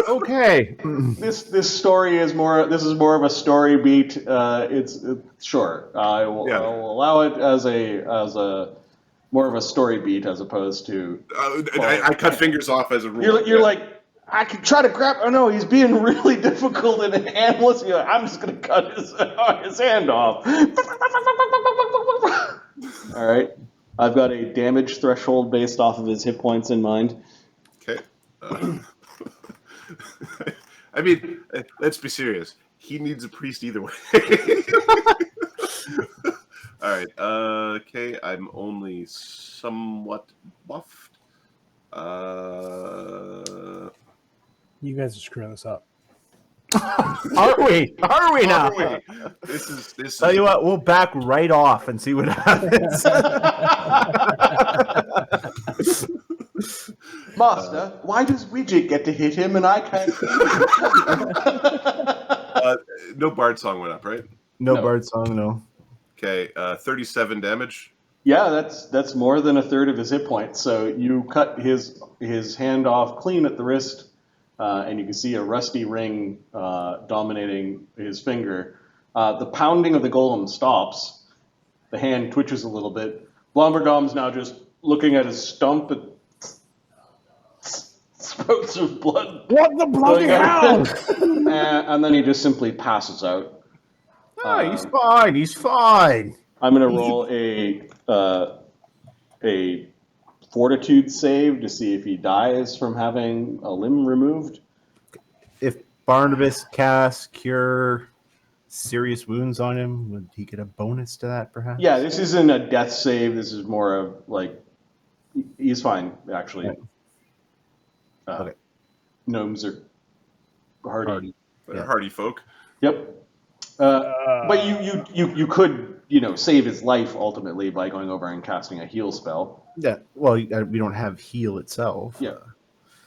Speaker 4: okay.
Speaker 1: This story is more. This is more of a story beat. It's sure. I will allow it as a more of a story beat as opposed to.
Speaker 2: I cut fingers off as a rule.
Speaker 1: You're like, I could try to grab. Oh no, he's being really difficult and handless. You're like, I'm just gonna cut his hand off. All right, I've got a damage threshold based off of his hit points in mind.
Speaker 2: Okay. I mean, let's be serious. He needs a priest either way. All right. Okay. I'm only somewhat buffed.
Speaker 3: You guys are screwing this up.
Speaker 4: Are we? Are we now?
Speaker 2: This is.
Speaker 4: Tell you what, we'll back right off and see what happens.
Speaker 1: Master, why does Widget get to hit him and I can't?
Speaker 2: No bard song went up, right?
Speaker 4: No
Speaker 1: No.
Speaker 4: bird song, no.
Speaker 2: Okay. 37 damage.
Speaker 1: Yeah, that's more than a third of his hit points. So you cut his hand off clean at the wrist, and you can see a rusty ring dominating his finger. The pounding of the golem stops. The hand twitches a little bit. Blomberdom's now just looking at his stump and spouts of blood.
Speaker 3: What the bloody hell?
Speaker 1: And then he just simply passes out.
Speaker 4: Oh, he's fine. He's fine.
Speaker 1: I'm going to roll a fortitude save to see if he dies from having a limb removed.
Speaker 4: If Barnabas casts Cure Serious Wounds on him, would he get a bonus to that, perhaps?
Speaker 1: Yeah, this isn't a death save. This is more of like he's fine actually.
Speaker 4: Okay. Okay.
Speaker 1: Gnomes are hardy.
Speaker 2: They're hardy folk.
Speaker 1: Yep. But you could save his life ultimately by going over and casting a heal spell.
Speaker 4: Yeah. Well, we don't have heal itself.
Speaker 1: Yeah.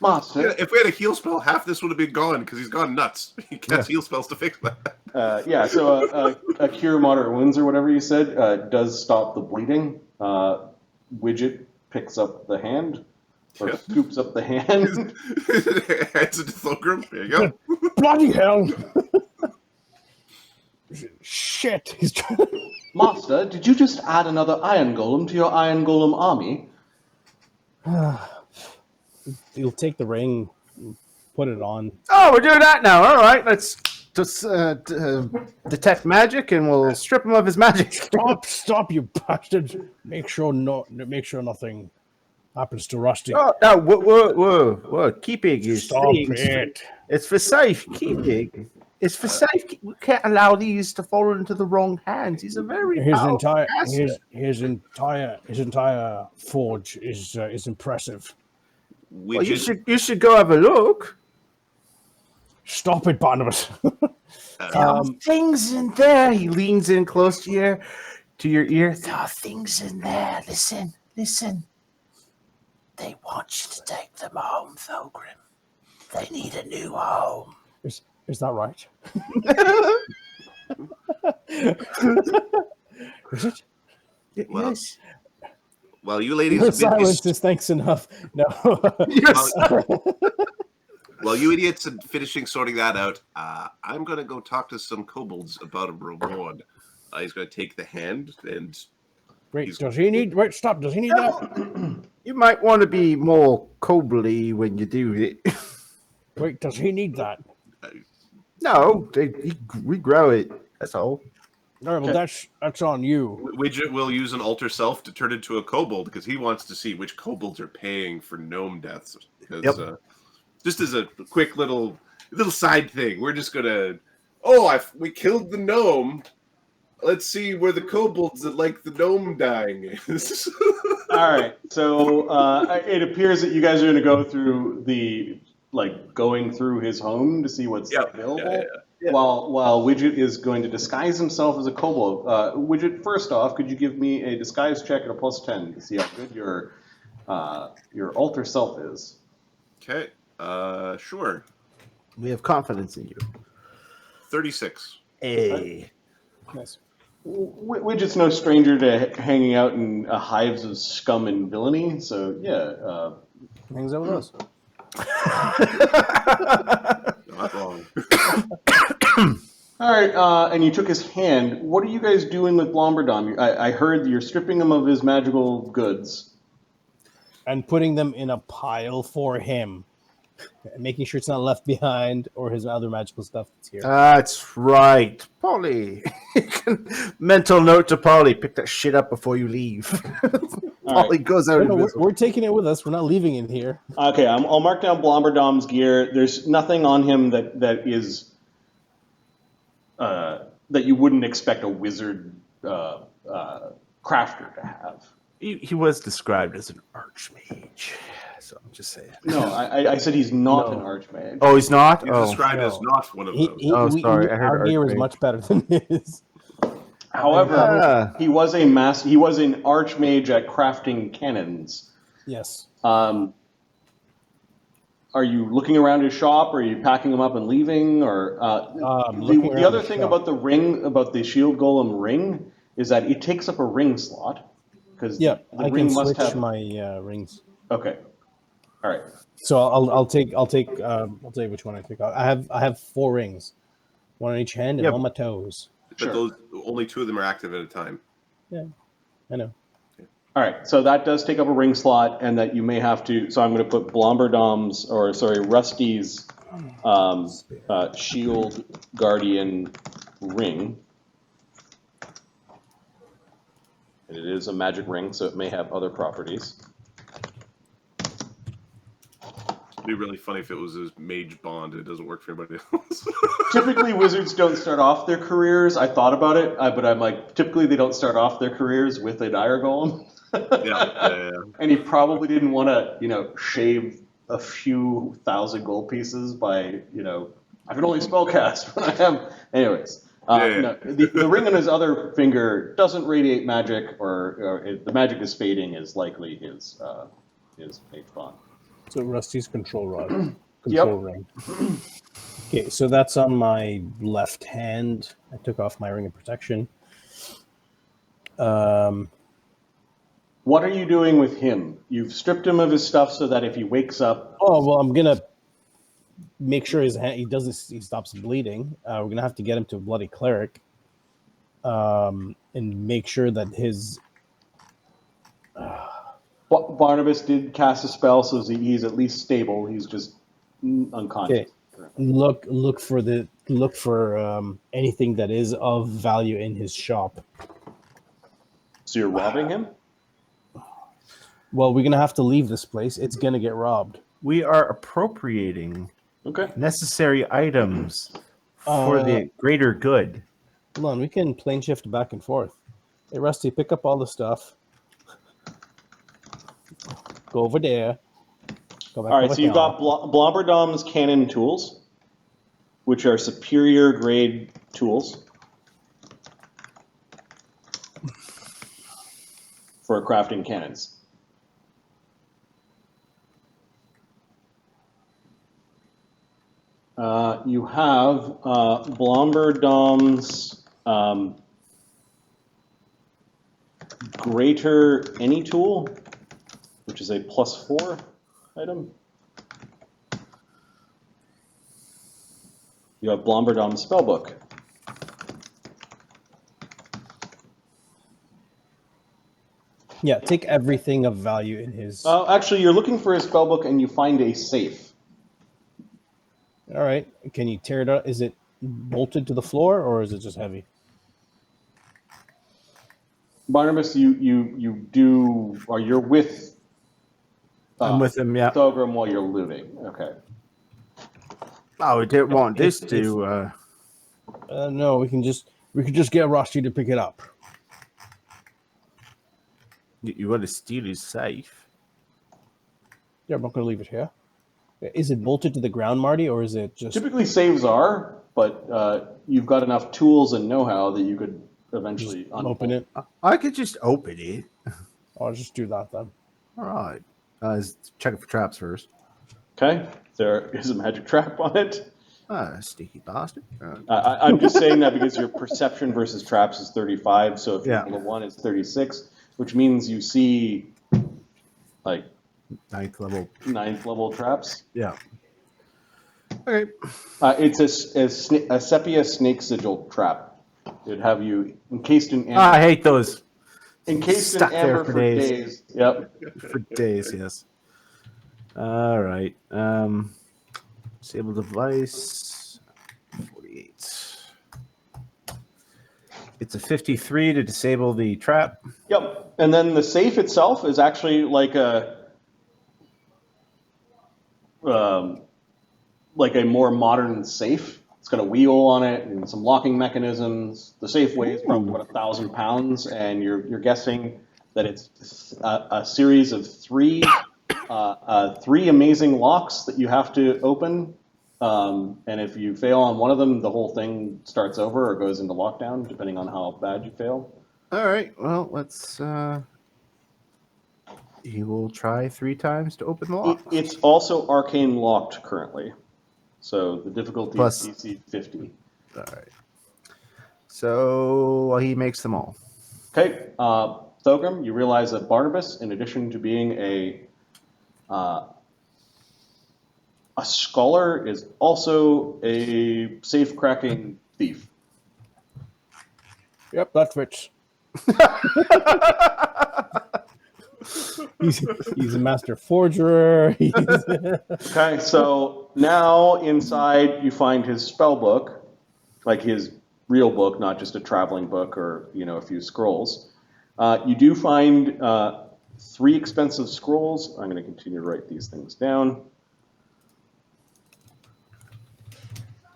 Speaker 1: Master.
Speaker 2: Yeah, if we had a heal spell, half this would have been gone because he's gone nuts. He casts heal spells to fix that.
Speaker 1: So a cure moderate wounds or whatever you said does stop the bleeding. Widget picks up the hand or scoops up the hand.
Speaker 2: Hands it to Thogrim. There you go.
Speaker 3: Bloody hell! Shit! He's trying.
Speaker 1: Master, did you just add another iron golem to your iron golem army?
Speaker 3: You'll take the ring, put it on.
Speaker 4: Oh, we're doing that now. All right. Let's just detect magic, and we'll strip him of his magic.
Speaker 3: Stop, you bastard! Make sure nothing happens to Rusty.
Speaker 4: Oh, no, whoa. Keeping is
Speaker 3: Stop
Speaker 4: things.
Speaker 3: it!
Speaker 4: It's for safekeeping. It's for safe. We can't allow these to fall into the wrong hands. He's a very powerful asset.
Speaker 3: His entire forge is impressive.
Speaker 4: Well, you should go have a look.
Speaker 3: Stop it, Barnabas.
Speaker 4: There are things in there. He leans in close to your ear. There are things in there. Listen. They want you to take them home, Thogrim. They need a new home.
Speaker 3: Is that right? Is it?
Speaker 2: Well,
Speaker 4: Yes.
Speaker 2: Well, you ladies
Speaker 3: The
Speaker 2: have been
Speaker 3: silence is thanks enough. No.
Speaker 2: Well, you idiots are finishing sorting that out. I'm going to go talk to some kobolds about a reward. He's going to take the hand and...
Speaker 3: Wait, does he need... Wait, stop. Does he need that?
Speaker 4: You might want to be more cobbly when you do it.
Speaker 3: Wait, does he need that?
Speaker 4: No, we grow it. That's all.
Speaker 3: All right, well, that's on you.
Speaker 2: Widget will use an alter self to turn into a kobold because he wants to see which kobolds are paying for gnome deaths. Because just as a quick little side thing, we're just gonna. We killed the gnome. Let's see where the kobolds that like the gnome dying is.
Speaker 1: All right, so it appears that you guys are going to go through going through his home to see what's available.
Speaker 2: Yeah.
Speaker 1: While Widget is going to disguise himself as a kobold. Widget, first off, could you give me a disguise check at a +10 to see how good your alter self is?
Speaker 2: Okay, sure.
Speaker 5: We have confidence in you.
Speaker 2: 36.
Speaker 5: Hey.
Speaker 3: Nice.
Speaker 1: Widget's no stranger to hanging out in hives of scum and villainy, so yeah.
Speaker 3: Hangs out with us.
Speaker 2: Not wrong.
Speaker 1: All right, and you took his hand. What are you guys doing with Blomberdom? I heard you're stripping him of his magical goods.
Speaker 3: And putting them in a pile for him. Making sure it's not left behind or his other magical stuff that's here.
Speaker 5: That's right. Polly. Mental note to Polly. Pick that shit up before you leave. Polly goes out.
Speaker 3: We're taking it with us. We're not leaving it here.
Speaker 1: Okay, I'll mark down Blomberdom's gear. There's nothing on him that is that you wouldn't expect a wizard crafter to have.
Speaker 5: He was described as an archmage. So I'm just saying.
Speaker 1: No, I said he's not an archmage.
Speaker 5: Oh, he's not?
Speaker 2: He's described as not one of those.
Speaker 5: Sorry. I heard
Speaker 3: our gear is
Speaker 5: archmage.
Speaker 3: much better than his.
Speaker 1: However, he was an archmage at crafting cannons.
Speaker 3: Yes.
Speaker 1: Are you looking around his shop? Or are you packing them up and leaving? Or the other thing about the ring, about the shield golem ring, is that it takes up a ring slot. Because
Speaker 3: Yeah,
Speaker 1: the
Speaker 3: I
Speaker 1: ring
Speaker 3: can
Speaker 1: must
Speaker 3: switch
Speaker 1: have
Speaker 3: my rings.
Speaker 1: Okay. All right.
Speaker 3: So I'll take which one I pick out. I have 4 rings, one on each hand and one on my toes.
Speaker 2: But those only 2 of them are active at a time.
Speaker 3: Yeah, I know.
Speaker 1: All right. So that does take up a ring slot, and that you may have to. So I'm going to put Rusty's shield guardian ring. And it is a magic ring, so it may have other properties.
Speaker 2: It'd be really funny if it was his mage bond. It doesn't work for everybody else.
Speaker 1: Typically, wizards don't start off their careers. I thought about it, but I'm like, typically they don't start off their careers with a dire golem.
Speaker 2: Yeah.
Speaker 1: And he probably didn't want to, shave a few thousand gold pieces by, I can only spellcast when I have. Anyways, no, the ring on his other finger doesn't radiate magic, or the magic is fading. Is likely his mage bond.
Speaker 3: So Rusty's control rod, ring. Okay, so that's on my left hand. I took off my ring of protection.
Speaker 1: What are you doing with him? You've stripped him of his stuff so that if he wakes up.
Speaker 3: Oh well, I'm gonna make sure his hand he stops bleeding. We're gonna have to get him to a bloody cleric, and make sure that his.
Speaker 1: Barnabas did cast a spell, so he's at least stable. He's just unconscious.
Speaker 3: Okay. Look for anything that is of value in his shop.
Speaker 1: So you're robbing him?
Speaker 3: Well, we're gonna have to leave this place. It's gonna get robbed.
Speaker 5: We are appropriating necessary items for the greater good.
Speaker 3: Come on, we can plane shift back and forth. Hey, Rusty, pick up all the stuff. Go over there. Go back.
Speaker 1: All right, so you've got Blobberdom's cannon tools, which are superior grade tools for crafting cannons. You have Blomberdom's Greater Any Tool, which is a +4 item. You have Blomberdom's Spellbook.
Speaker 3: Yeah, take everything of value in his.
Speaker 1: Actually, you're looking for his spellbook and you find a safe.
Speaker 3: All right, can you tear it out? Is it bolted to the floor or is it just heavy?
Speaker 1: Barnabas, you're with
Speaker 4: I'm with him, yeah.
Speaker 1: Thogrim while you're looting. Okay.
Speaker 4: Oh, we didn't want this
Speaker 3: If-
Speaker 4: to.
Speaker 3: No, we can just get Rusty to pick it up.
Speaker 4: You want to steal his safe?
Speaker 3: Yeah, I'm not going to leave it here. Is it bolted to the ground, Marty, or is it just
Speaker 1: Typically saves are, but you've got enough tools and know-how that you could eventually
Speaker 3: open it?
Speaker 4: I could just open it.
Speaker 3: I'll just do that then.
Speaker 4: All right. Let's check it for traps first.
Speaker 1: Okay. There is a magic trap on it.
Speaker 4: Sticky bastard.
Speaker 1: I'm just saying that because your perception versus traps is 35, so if you
Speaker 4: Yeah.
Speaker 1: roll a 1, it's 36, which means you see like
Speaker 4: Ninth level.
Speaker 1: 9th level traps.
Speaker 4: Yeah. Okay.
Speaker 1: It's a sepia snake sigil trap. It'd have you encased in amber.
Speaker 4: I hate those.
Speaker 1: Encased in
Speaker 4: Stuck there
Speaker 1: amber
Speaker 4: for
Speaker 1: for
Speaker 4: days.
Speaker 1: days. Yep.
Speaker 4: For days, yes. All right. Disable device. 48. It's a 53 to disable the trap.
Speaker 1: Yep. And then the safe itself is actually like a more modern safe. It's got a wheel on it and some locking mechanisms. The safe weighs probably about 1,000 pounds, and you're guessing that it's a series of three amazing locks that you have to open. And if you fail on one of them, the whole thing starts over or goes into lockdown, depending on how bad you fail.
Speaker 4: All right. Well, let's. He will try 3 times to open the lock.
Speaker 1: It's also arcane locked currently, so the difficulty
Speaker 4: Plus-
Speaker 1: is DC 50.
Speaker 4: All right. So he makes them all.
Speaker 1: Okay, Thogrim, you realize that Barnabas, in addition to being a scholar, is also a safe cracking thief.
Speaker 3: Yep, that fits. He's a master forger.
Speaker 1: Okay, so now inside you find his spell book, like his real book, not just a traveling book or a few scrolls. You do find 3 expensive scrolls. I'm going to continue to write these things down.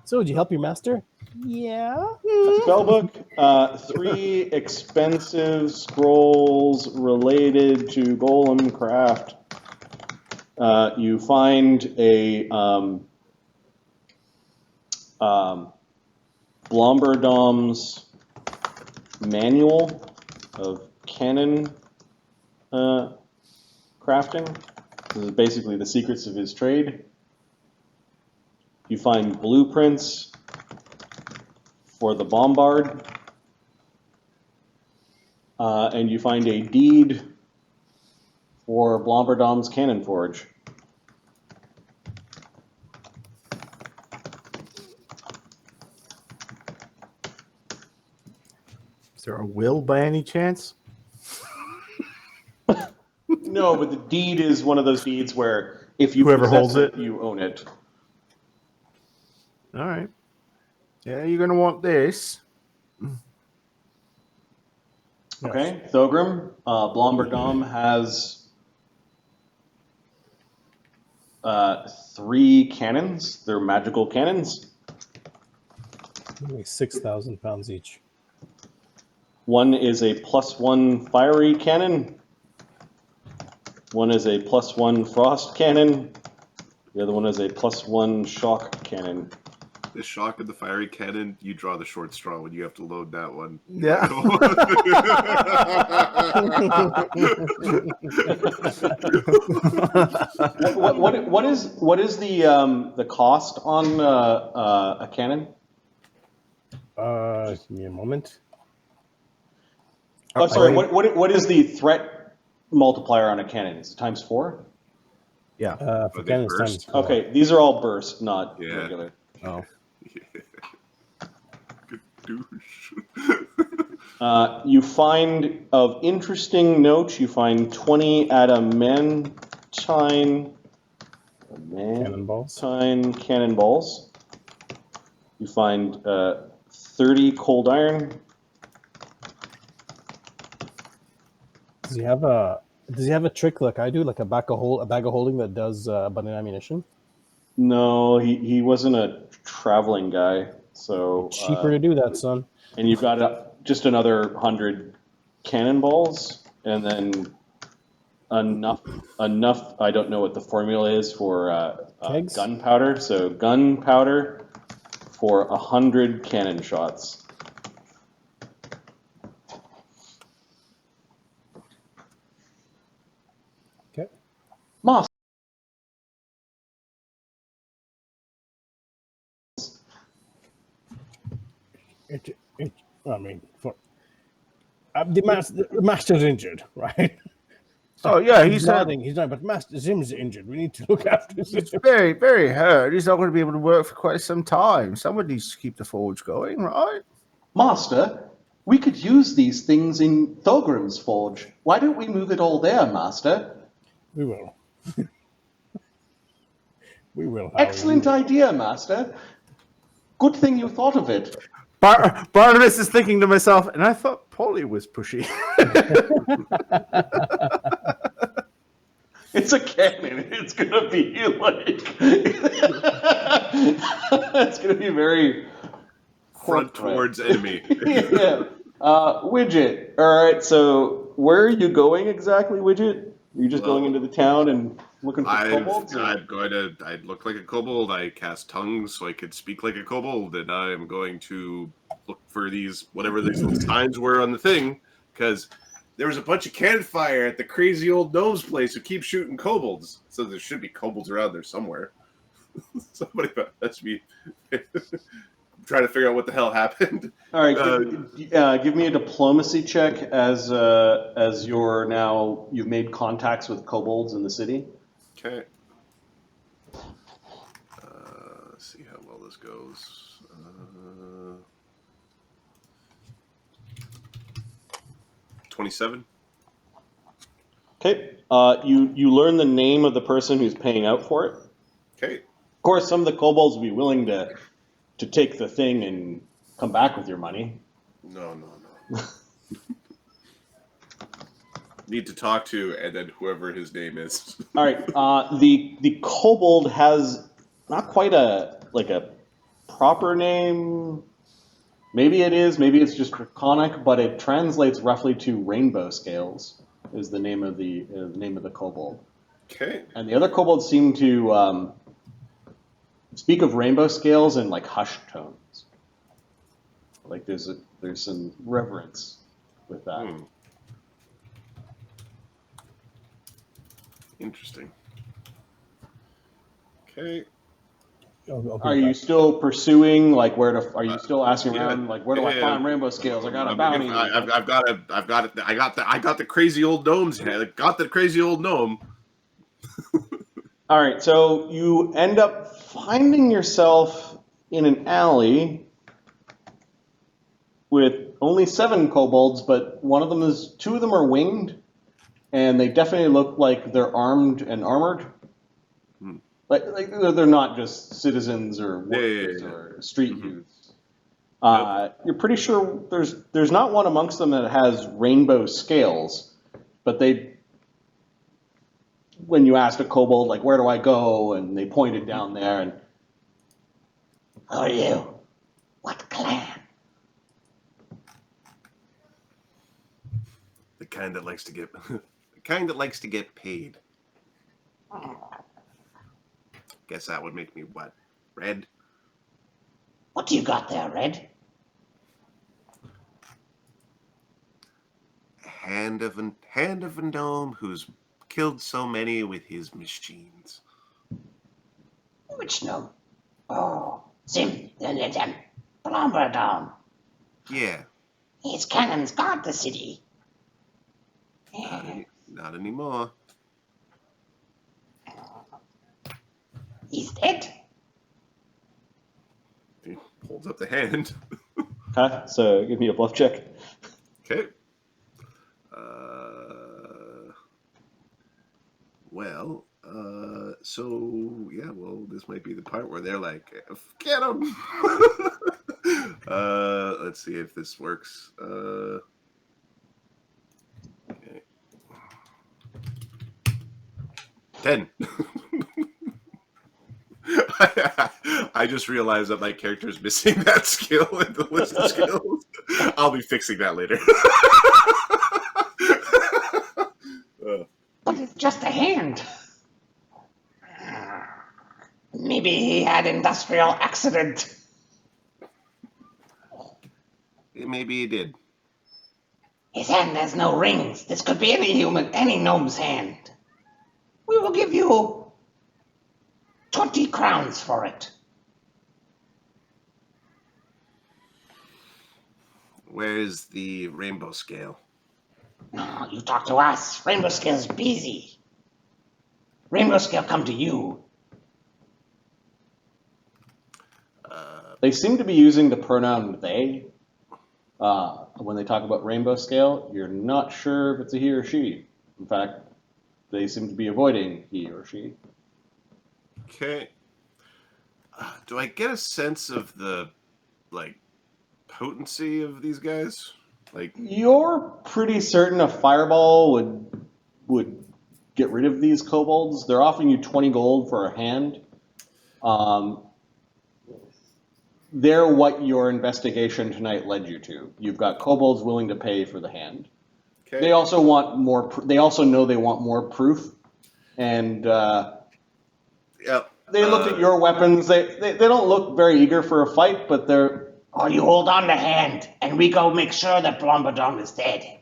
Speaker 3: So, did you help your master? Yeah.
Speaker 1: A spell book, 3 expensive scrolls related to golem craft. You find a Blomberdom's manual of cannon crafting. This is basically the secrets of his trade. You find blueprints for the bombard, and you find a deed for Blomberdom's cannon forge.
Speaker 4: Is there a will by any chance?
Speaker 1: No, but the deed is one of those deeds where if you
Speaker 4: Whoever
Speaker 1: possess
Speaker 4: holds it.
Speaker 1: you own it.
Speaker 4: All right. Yeah, you're going to want this.
Speaker 1: Okay, Thogrim, Blomberdom has 3 cannons. They're magical cannons.
Speaker 3: Like 6,000 pounds each.
Speaker 1: One is a +1 fiery cannon. One is a +1 frost cannon. The other one is a +1 shock cannon.
Speaker 2: The shock of the fiery cannon, you draw the short straw when you have to load that one.
Speaker 4: Yeah.
Speaker 1: What is the cost on a cannon?
Speaker 3: Give me a moment.
Speaker 1: Oh, sorry. What is the threat multiplier on a cannon? Is it *4?
Speaker 4: Yeah.
Speaker 3: For
Speaker 2: they
Speaker 3: cannons
Speaker 2: burst?
Speaker 3: times 4.
Speaker 1: Okay, these are all burst, not
Speaker 2: Yeah.
Speaker 1: regular.
Speaker 3: Oh.
Speaker 2: Good douche.
Speaker 1: You find of interesting note. You find 20 adamantine
Speaker 3: Cannonballs.
Speaker 1: cannonballs. You find 30 cold iron.
Speaker 3: Does he have a trick like I do, like a bag of holding that does abundant ammunition?
Speaker 1: No, he wasn't a traveling guy. So
Speaker 3: Cheaper to do that, son.
Speaker 1: and you've got just another 100 cannonballs, and then enough. I don't know what the formula is for
Speaker 3: Kegs?
Speaker 1: gunpowder. So gunpowder for 100 cannon shots.
Speaker 3: Okay.
Speaker 1: Moss.
Speaker 3: I mean, the master's injured, right?
Speaker 4: Oh yeah,
Speaker 3: He's nodding. He's not, but Master Zim's injured. We need to look after Zim.
Speaker 4: he's very, very hurt. He's not going to be able to work for quite some time. Someone needs to keep the forge going, right?
Speaker 1: Master, we could use these things in Thogrim's forge. Why don't we move it all there, Master?
Speaker 3: We will. We will.
Speaker 1: Excellent idea, Master. Good thing you thought of it.
Speaker 4: Barnabas is thinking to myself, and I thought Polly was pushy.
Speaker 1: It's a cannon. It's gonna be like it's gonna be very
Speaker 2: Front towards enemy.
Speaker 1: yeah. Widget. All right. So where are you going exactly, Widget? Are you just going into the town and looking for kobolds?
Speaker 2: I look like a kobold. I cast tongues so I could speak like a kobold, and I am going to look for whatever these little signs were on the thing, because there was a bunch of cannon fire at the crazy old gnome's place who keeps shooting kobolds. So there should be kobolds around there somewhere. Somebody must be trying to figure out what the hell happened.
Speaker 1: All right, give me a diplomacy check as you've made contacts with kobolds in the city.
Speaker 2: Okay. Let's see how well this goes. 27.
Speaker 1: Okay. You learn the name of the person who's paying out for it.
Speaker 2: Okay.
Speaker 1: Of course, some of the kobolds will be willing to take the thing and come back with your money.
Speaker 2: No. Need to talk to, and then whoever his name is.
Speaker 1: All right. The kobold has not quite a proper name. Maybe it is. Maybe it's just draconic, but it translates roughly to rainbow scales. Is the name of the kobold. Okay. And the other kobolds seem to speak of rainbow scales in like hushed tones. Like there's some reverence with that.
Speaker 2: Interesting. Okay.
Speaker 1: Are you still pursuing are you still asking around where do I find rainbow scales? I got a bounty.
Speaker 2: I got the crazy old gnome's head. I got the crazy old gnome.
Speaker 1: All right, so you end up finding yourself in an alley with only 7 kobolds, but two of them are winged, and they definitely look like they're armed and armored. Like they're not just citizens or workers or street youths. You're pretty sure there's not one amongst them that has rainbow scales, but when you asked a kobold, where do I go? And they pointed down there and, who are you? What clan?
Speaker 2: The kind that likes to get paid. Guess that would make me what? Red?
Speaker 1: What do you got there, Red?
Speaker 2: Hand of a gnome who's killed so many with his machines.
Speaker 6: Which gnome? Oh, Zim, the legend. Plumber down.
Speaker 2: Yeah.
Speaker 6: His cannons guard the city.
Speaker 2: Not anymore.
Speaker 6: He's dead.
Speaker 2: He holds up the hand.
Speaker 1: Okay, so give me a bluff check.
Speaker 2: Okay. This might be the part where they're like, get him! Let's see if this works. Okay. 10. I just realized that my character is missing that skill in the list of skills. I'll be fixing that later.
Speaker 6: But it's just a hand. Maybe he had industrial accident.
Speaker 2: Maybe he did.
Speaker 6: His hand has no rings. This could be any gnome's hand. We will give you 20 crowns for it.
Speaker 2: Where's the rainbow scale?
Speaker 6: No, you talk to us. Rainbow Scale's busy. Rainbow Scale come to you.
Speaker 1: They seem to be using the pronoun they when they talk about rainbow scale. You're not sure if it's a he or she. In fact, they seem to be avoiding he or she.
Speaker 2: Okay. Do I get a sense of the, potency of these guys?
Speaker 1: You're pretty certain a fireball would get rid of these kobolds. They're offering you 20 gold for a hand. They're what your investigation tonight led you to. You've got kobolds willing to pay for the hand.
Speaker 2: Okay.
Speaker 1: They also want more. They also know they want more proof, and
Speaker 2: Yep.
Speaker 1: they looked at your weapons. They don't look very eager for a fight, but they're.
Speaker 6: Oh, you hold on the hand, and we go make sure that Blombadong is dead.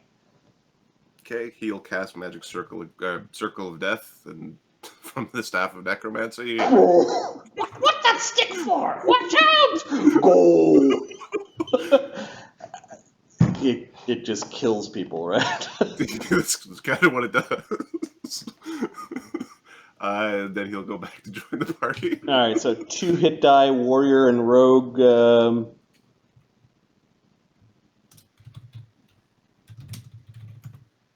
Speaker 2: Okay, he'll cast magic circle of death and from the staff of necromancy.
Speaker 6: What's that stick for? Watch out!
Speaker 1: Go. It just kills people, right?
Speaker 2: That's kind of what it does. Then he'll go back to join the party.
Speaker 1: All right, so 2 hit die, warrior and rogue.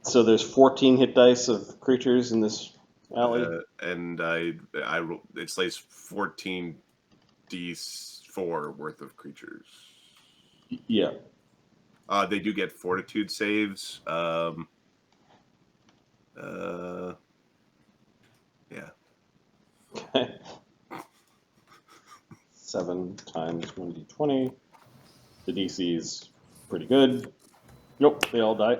Speaker 1: So there's 14 hit dice of creatures in this alley.
Speaker 2: And it slays 14 d4 worth of creatures.
Speaker 1: Yeah.
Speaker 2: They do get fortitude saves. Yeah.
Speaker 1: 7 times 1d20. The DC is pretty good. Nope, they all die.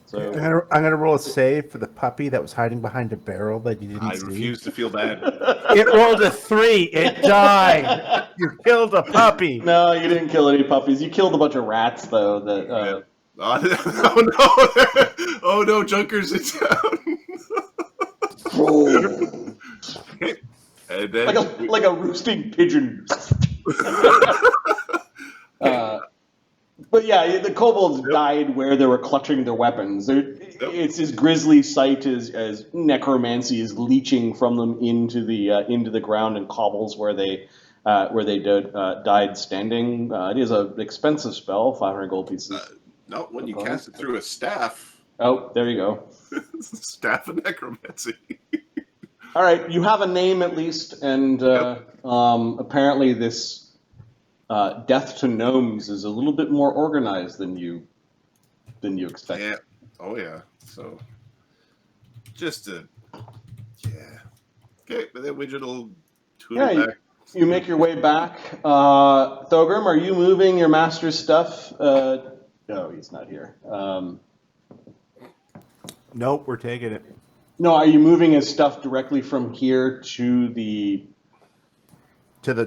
Speaker 1: So
Speaker 5: I'm gonna roll a save for the puppy that was hiding behind a barrel that you didn't
Speaker 2: I
Speaker 5: see.
Speaker 2: refuse to feel bad.
Speaker 5: It rolled a 3. It died. You killed a puppy.
Speaker 1: no, you didn't kill any puppies. You killed a bunch of rats, though. That
Speaker 2: Oh no! Oh no! Junker's in town. And then
Speaker 1: like a roosting pigeon. But yeah, the kobolds died where they were clutching their weapons. It's as grisly sight as necromancy is leaching from them into the ground and cobbles where they died standing. It is an expensive spell, 500 gold pieces.
Speaker 2: No, when you cast it through a staff.
Speaker 1: Oh, there you go.
Speaker 2: Staff of necromancy.
Speaker 1: All right, you have a name at least, and apparently this death to gnomes is a little bit more organized than you expected.
Speaker 2: Yeah. Oh yeah. So just okay, but then Widget will tune it back.
Speaker 1: You make your way back. Thogrim, are you moving your master's stuff? No, he's not here.
Speaker 4: Nope, we're taking it.
Speaker 1: No, are you moving his stuff directly from here to the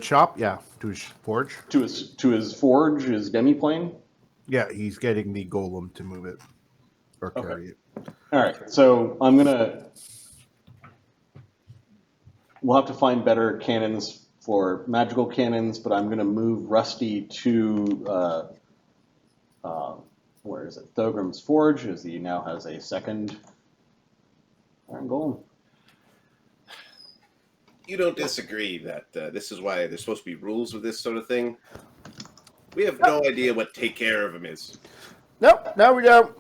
Speaker 4: shop? Yeah, to his forge.
Speaker 1: to his forge, his demiplane?
Speaker 4: Yeah, he's getting the golem to move it or carry it.
Speaker 1: All right, so we'll have to find better cannons for magical cannons, but I'm gonna move Rusty to where is it? Thogrim's forge, as he now has a second iron golem.
Speaker 2: You don't disagree that this is why there's supposed to be rules with this sort of thing? We have no idea what take care of him is.
Speaker 5: Nope, no, we don't.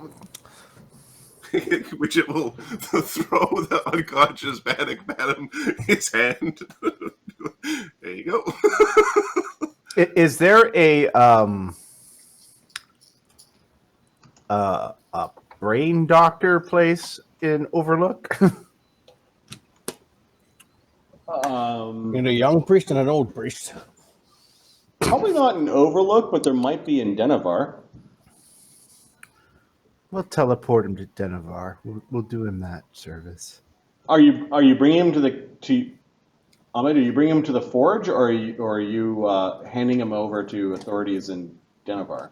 Speaker 2: Which it will throw the unconscious panic madam his hand. There you go.
Speaker 5: Is there a brain doctor place in Overlook?
Speaker 3: And a young priest and an old priest.
Speaker 1: Probably not in Overlook, but there might be in Denevar.
Speaker 5: We'll teleport him to Denevar. We'll do him that service.
Speaker 1: Are you bringing him Ahmed? Are you bringing him to the forge, or are you handing him over to authorities in Denevar?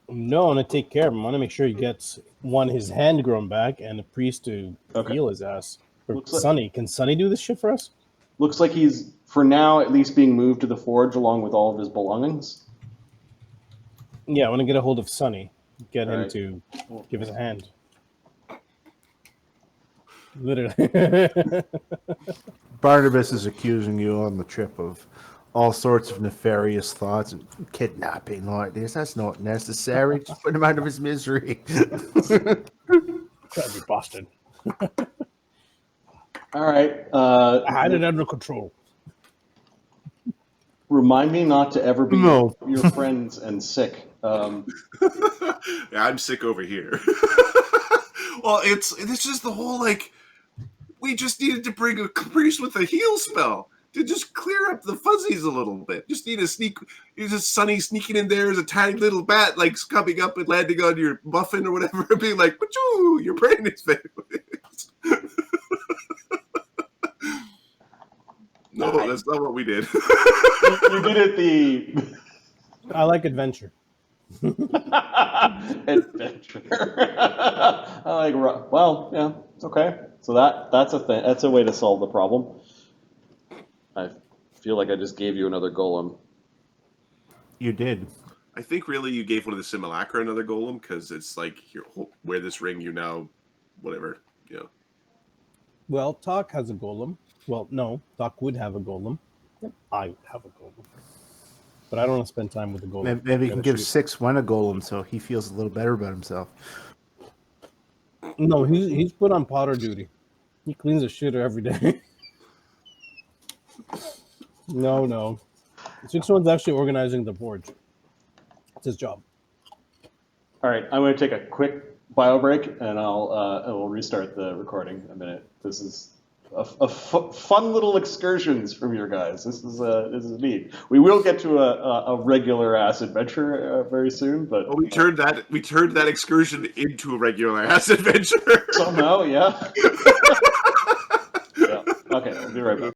Speaker 3: No, I want to take care of him. I want to make sure he gets his hand grown back and a priest to heal his ass. Or
Speaker 1: Looks like-
Speaker 3: Sonny, can Sonny do this shit for us?
Speaker 1: Looks like he's, for now, at least being moved to the forge along with all of his belongings.
Speaker 3: Yeah, I want to get a hold of Sonny. Get him
Speaker 1: Alright.
Speaker 3: to give us a hand. Literally.
Speaker 4: Barnabas is accusing you on the trip of all sorts of nefarious thoughts and kidnapping like this. That's not necessary. Just put him out of his misery.
Speaker 3: Gotta be Boston.
Speaker 1: All right.
Speaker 3: I had it under control.
Speaker 1: Remind me not to ever be
Speaker 4: No.
Speaker 1: your friends and sick.
Speaker 2: Yeah, I'm sick over here. Well, it's just the whole, like, we just needed to bring a priest with a heal spell to just clear up the fuzzies a little bit. Just need a sneak. You're just Sunny sneaking in there as a tiny little bat, like coming up and landing on your muffin or whatever, and being like, "Wachoo, your brain is fixed." No, that's not what we did.
Speaker 1: You did it the
Speaker 3: I like adventure.
Speaker 1: adventure. I like. Well, yeah, it's okay. So that's a thing. That's a way to solve the problem. I feel like I just gave you another golem.
Speaker 4: You did.
Speaker 2: I think really you gave one of the simulacra another golem because it's like, here, wear this ring, you now, whatever, you know.
Speaker 3: Well, Talk has a golem. Well, no, Talk would have a golem. I would have a golem. But I don't want to spend time with the golem.
Speaker 4: Maybe you can give
Speaker 3: shoot.
Speaker 4: 6-1 a golem so he feels a little better about himself.
Speaker 3: No, he's put on Potter duty. He cleans the shitter every day. No. 6-1's actually organizing the forge. It's his job.
Speaker 1: All right, I'm going to take a quick bio break, and we'll restart the recording in a minute. This is a fun little excursions from your guys. This is neat. We will get to a regular ass adventure very soon, but
Speaker 2: Oh, we turned that excursion into a regular ass adventure.
Speaker 1: somehow, yeah. Yeah. Okay, I'll be right back.